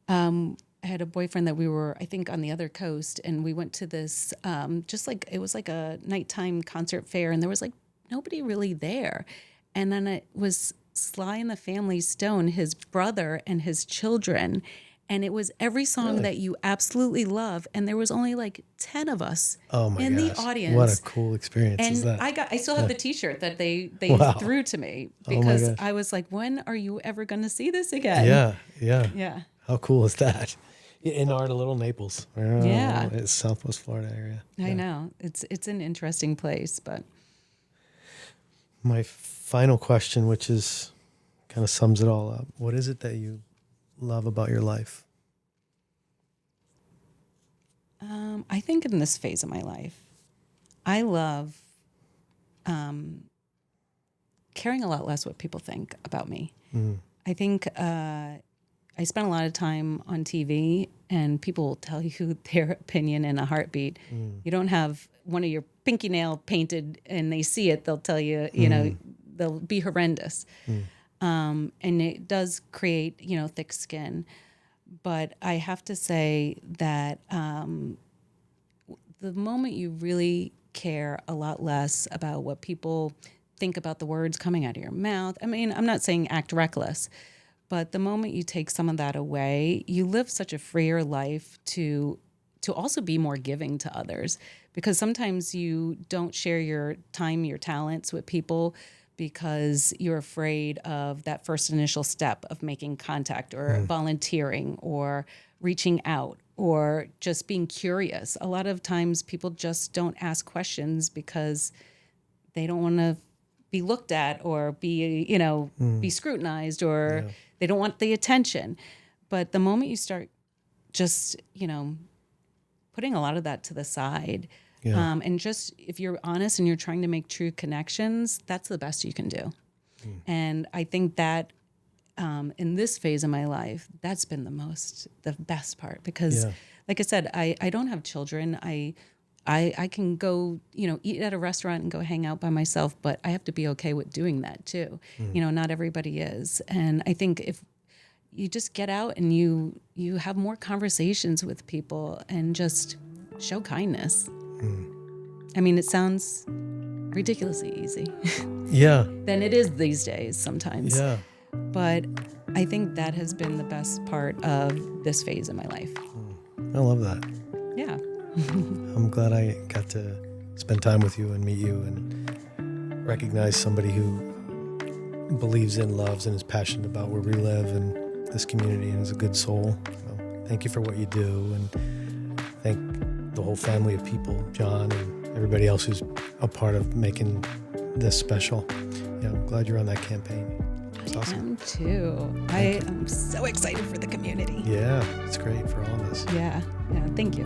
I had a boyfriend that we were, I think, on the other coast, and we went to this it was like a nighttime concert fair, and there was like nobody really there. And then it was Sly and the Family Stone, his brother and his children. And it was every song that you absolutely love. And there was only like 10 of us in the audience. What a cool experience is that? I still have the t-shirt that they threw to me Oh my because gosh. I was like, when are you ever going to see this again? Yeah. How cool is that? In our little Naples. Yeah. It's Southwest Florida area. I know. It's an interesting place, but. My final question, which is kind of sums it all up. What is it that you love about your life? I think in this phase of my life, I love caring a lot less what people think about me. I think I spend a lot of time on TV, and people will tell you their opinion in a heartbeat. You don't have one of your pinky nail painted and they see it, they'll tell you, you know, they'll be horrendous. And it does create, you know, thick skin. But I have to say that the moment you really care a lot less about what people think about the words coming out of your mouth, I mean, I'm not saying act reckless, but the moment you take some of that away, you live such a freer life to also be more giving to others. Because sometimes you don't share your time, your talents with people because you're afraid of that first initial step of making contact or volunteering or reaching out or just being curious. A lot of times people just don't ask questions because they don't want to be looked at or be, you know, be scrutinized, or they don't want the attention. But the moment you start just, you know, putting a lot of that to the side, and just if you're honest and you're trying to make true connections, that's the best you can do. And I think that in this phase of my life, that's been the best part, because like I said, I don't have children. I can go, you know, eat at a restaurant and go hang out by myself, but I have to be okay with doing that too. You know, not everybody is. And I think if you just get out and you have more conversations with people and just show kindness. I mean, it sounds ridiculously easy. Than it is these days sometimes. But I think that has been the best part of this phase of my life. I love that. Yeah. I'm glad I got to spend time with you and meet you and recognize somebody who believes in, loves, and is passionate about where we live and this community and is a good soul. So thank you for what you do, and thank the whole family of people, John and everybody else who's a part of making this special. Yeah, I'm glad you're on that campaign. It's awesome. I am too. I am so excited for the community. Yeah, it's great for all of us. Yeah. Thank you.